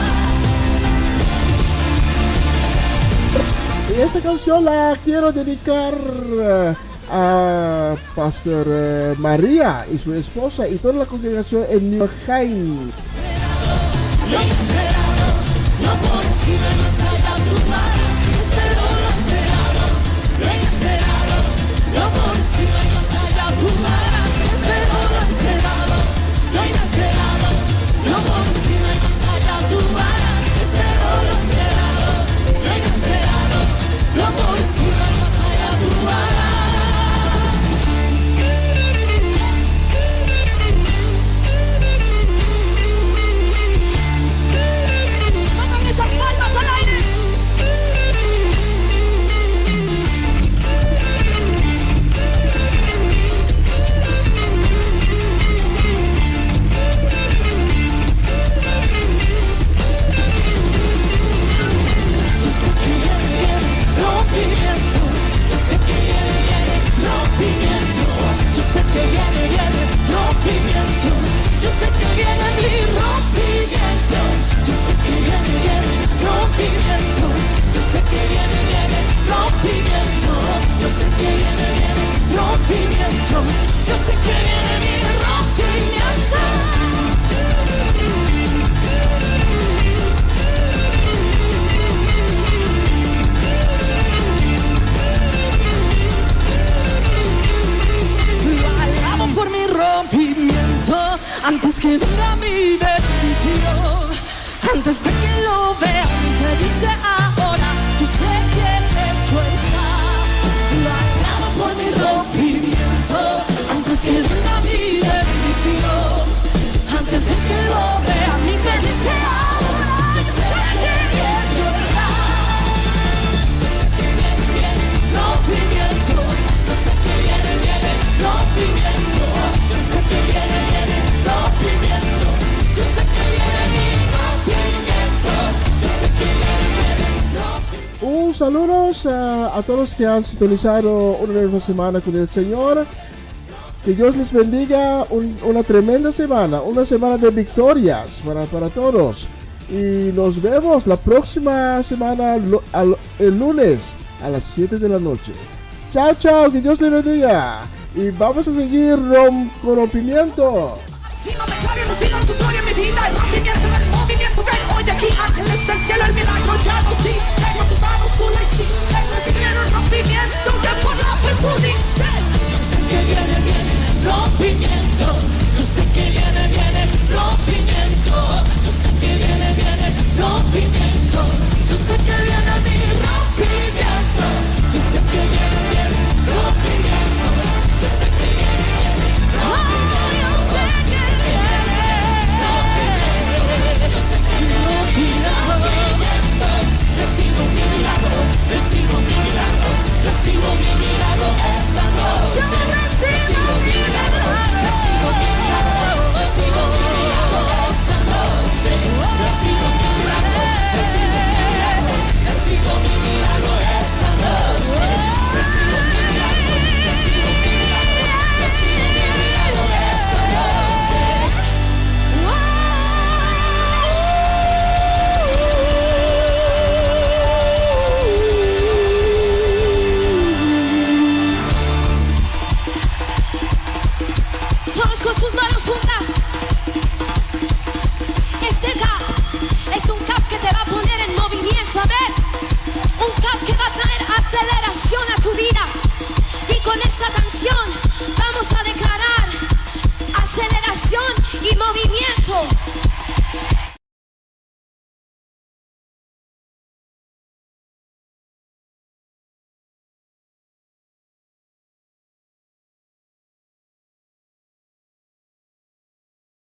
Y esta canción la quiero dedicar a Pastor María y su esposa y toda la congregación en New Haven.
Lo inesperado, lo por encima y más allá tú harás. Espero lo esperado, lo inesperado, lo por encima y más allá tú harás. Espero lo esperado, lo inesperado, lo por encima y más allá tú harás. Espero lo esperado, lo inesperado, lo por encima y más allá tú harás. Pongan esas palmas al aire. Rompimiento, yo sé que viene rompimiento, yo sé que viene rompimiento, yo sé que viene mi rompimiento, yo sé que viene rompimiento, yo sé que viene rompimiento, yo sé que viene rompimiento, yo sé que viene mi rompimiento. Por mi rompimiento, antes que venga mi bendición, antes de que lo vean, te dice ahora, yo sé que hecho está. Lo alabo por mi rompimiento, antes que venga mi bendición, antes de que lo vean, mi fe dice ahora, yo sé que hecho está. Yo sé que viene rompimiento, yo sé que viene rompimiento, yo sé que viene rompimiento, yo sé que viene mi rompimiento, yo sé que viene rompimiento.
Un saludo a todos que han sintonizado una nueva semana con el Señor. Que Dios les bendiga una tremenda semana, una semana de victorias para todos. Y nos vemos la próxima semana, el lunes, a las 7 de la noche. Chao, chao, que Dios le bendiga. Y vamos a seguir con rompimiento.
Sigo mi historia, no sigo tu historia, mi vida es rompimiento del movimiento que hoy aquí ángeles del cielo, el milagro ya no sí. Tengo tus manos, tú la hiciste, recibieron rompimiento que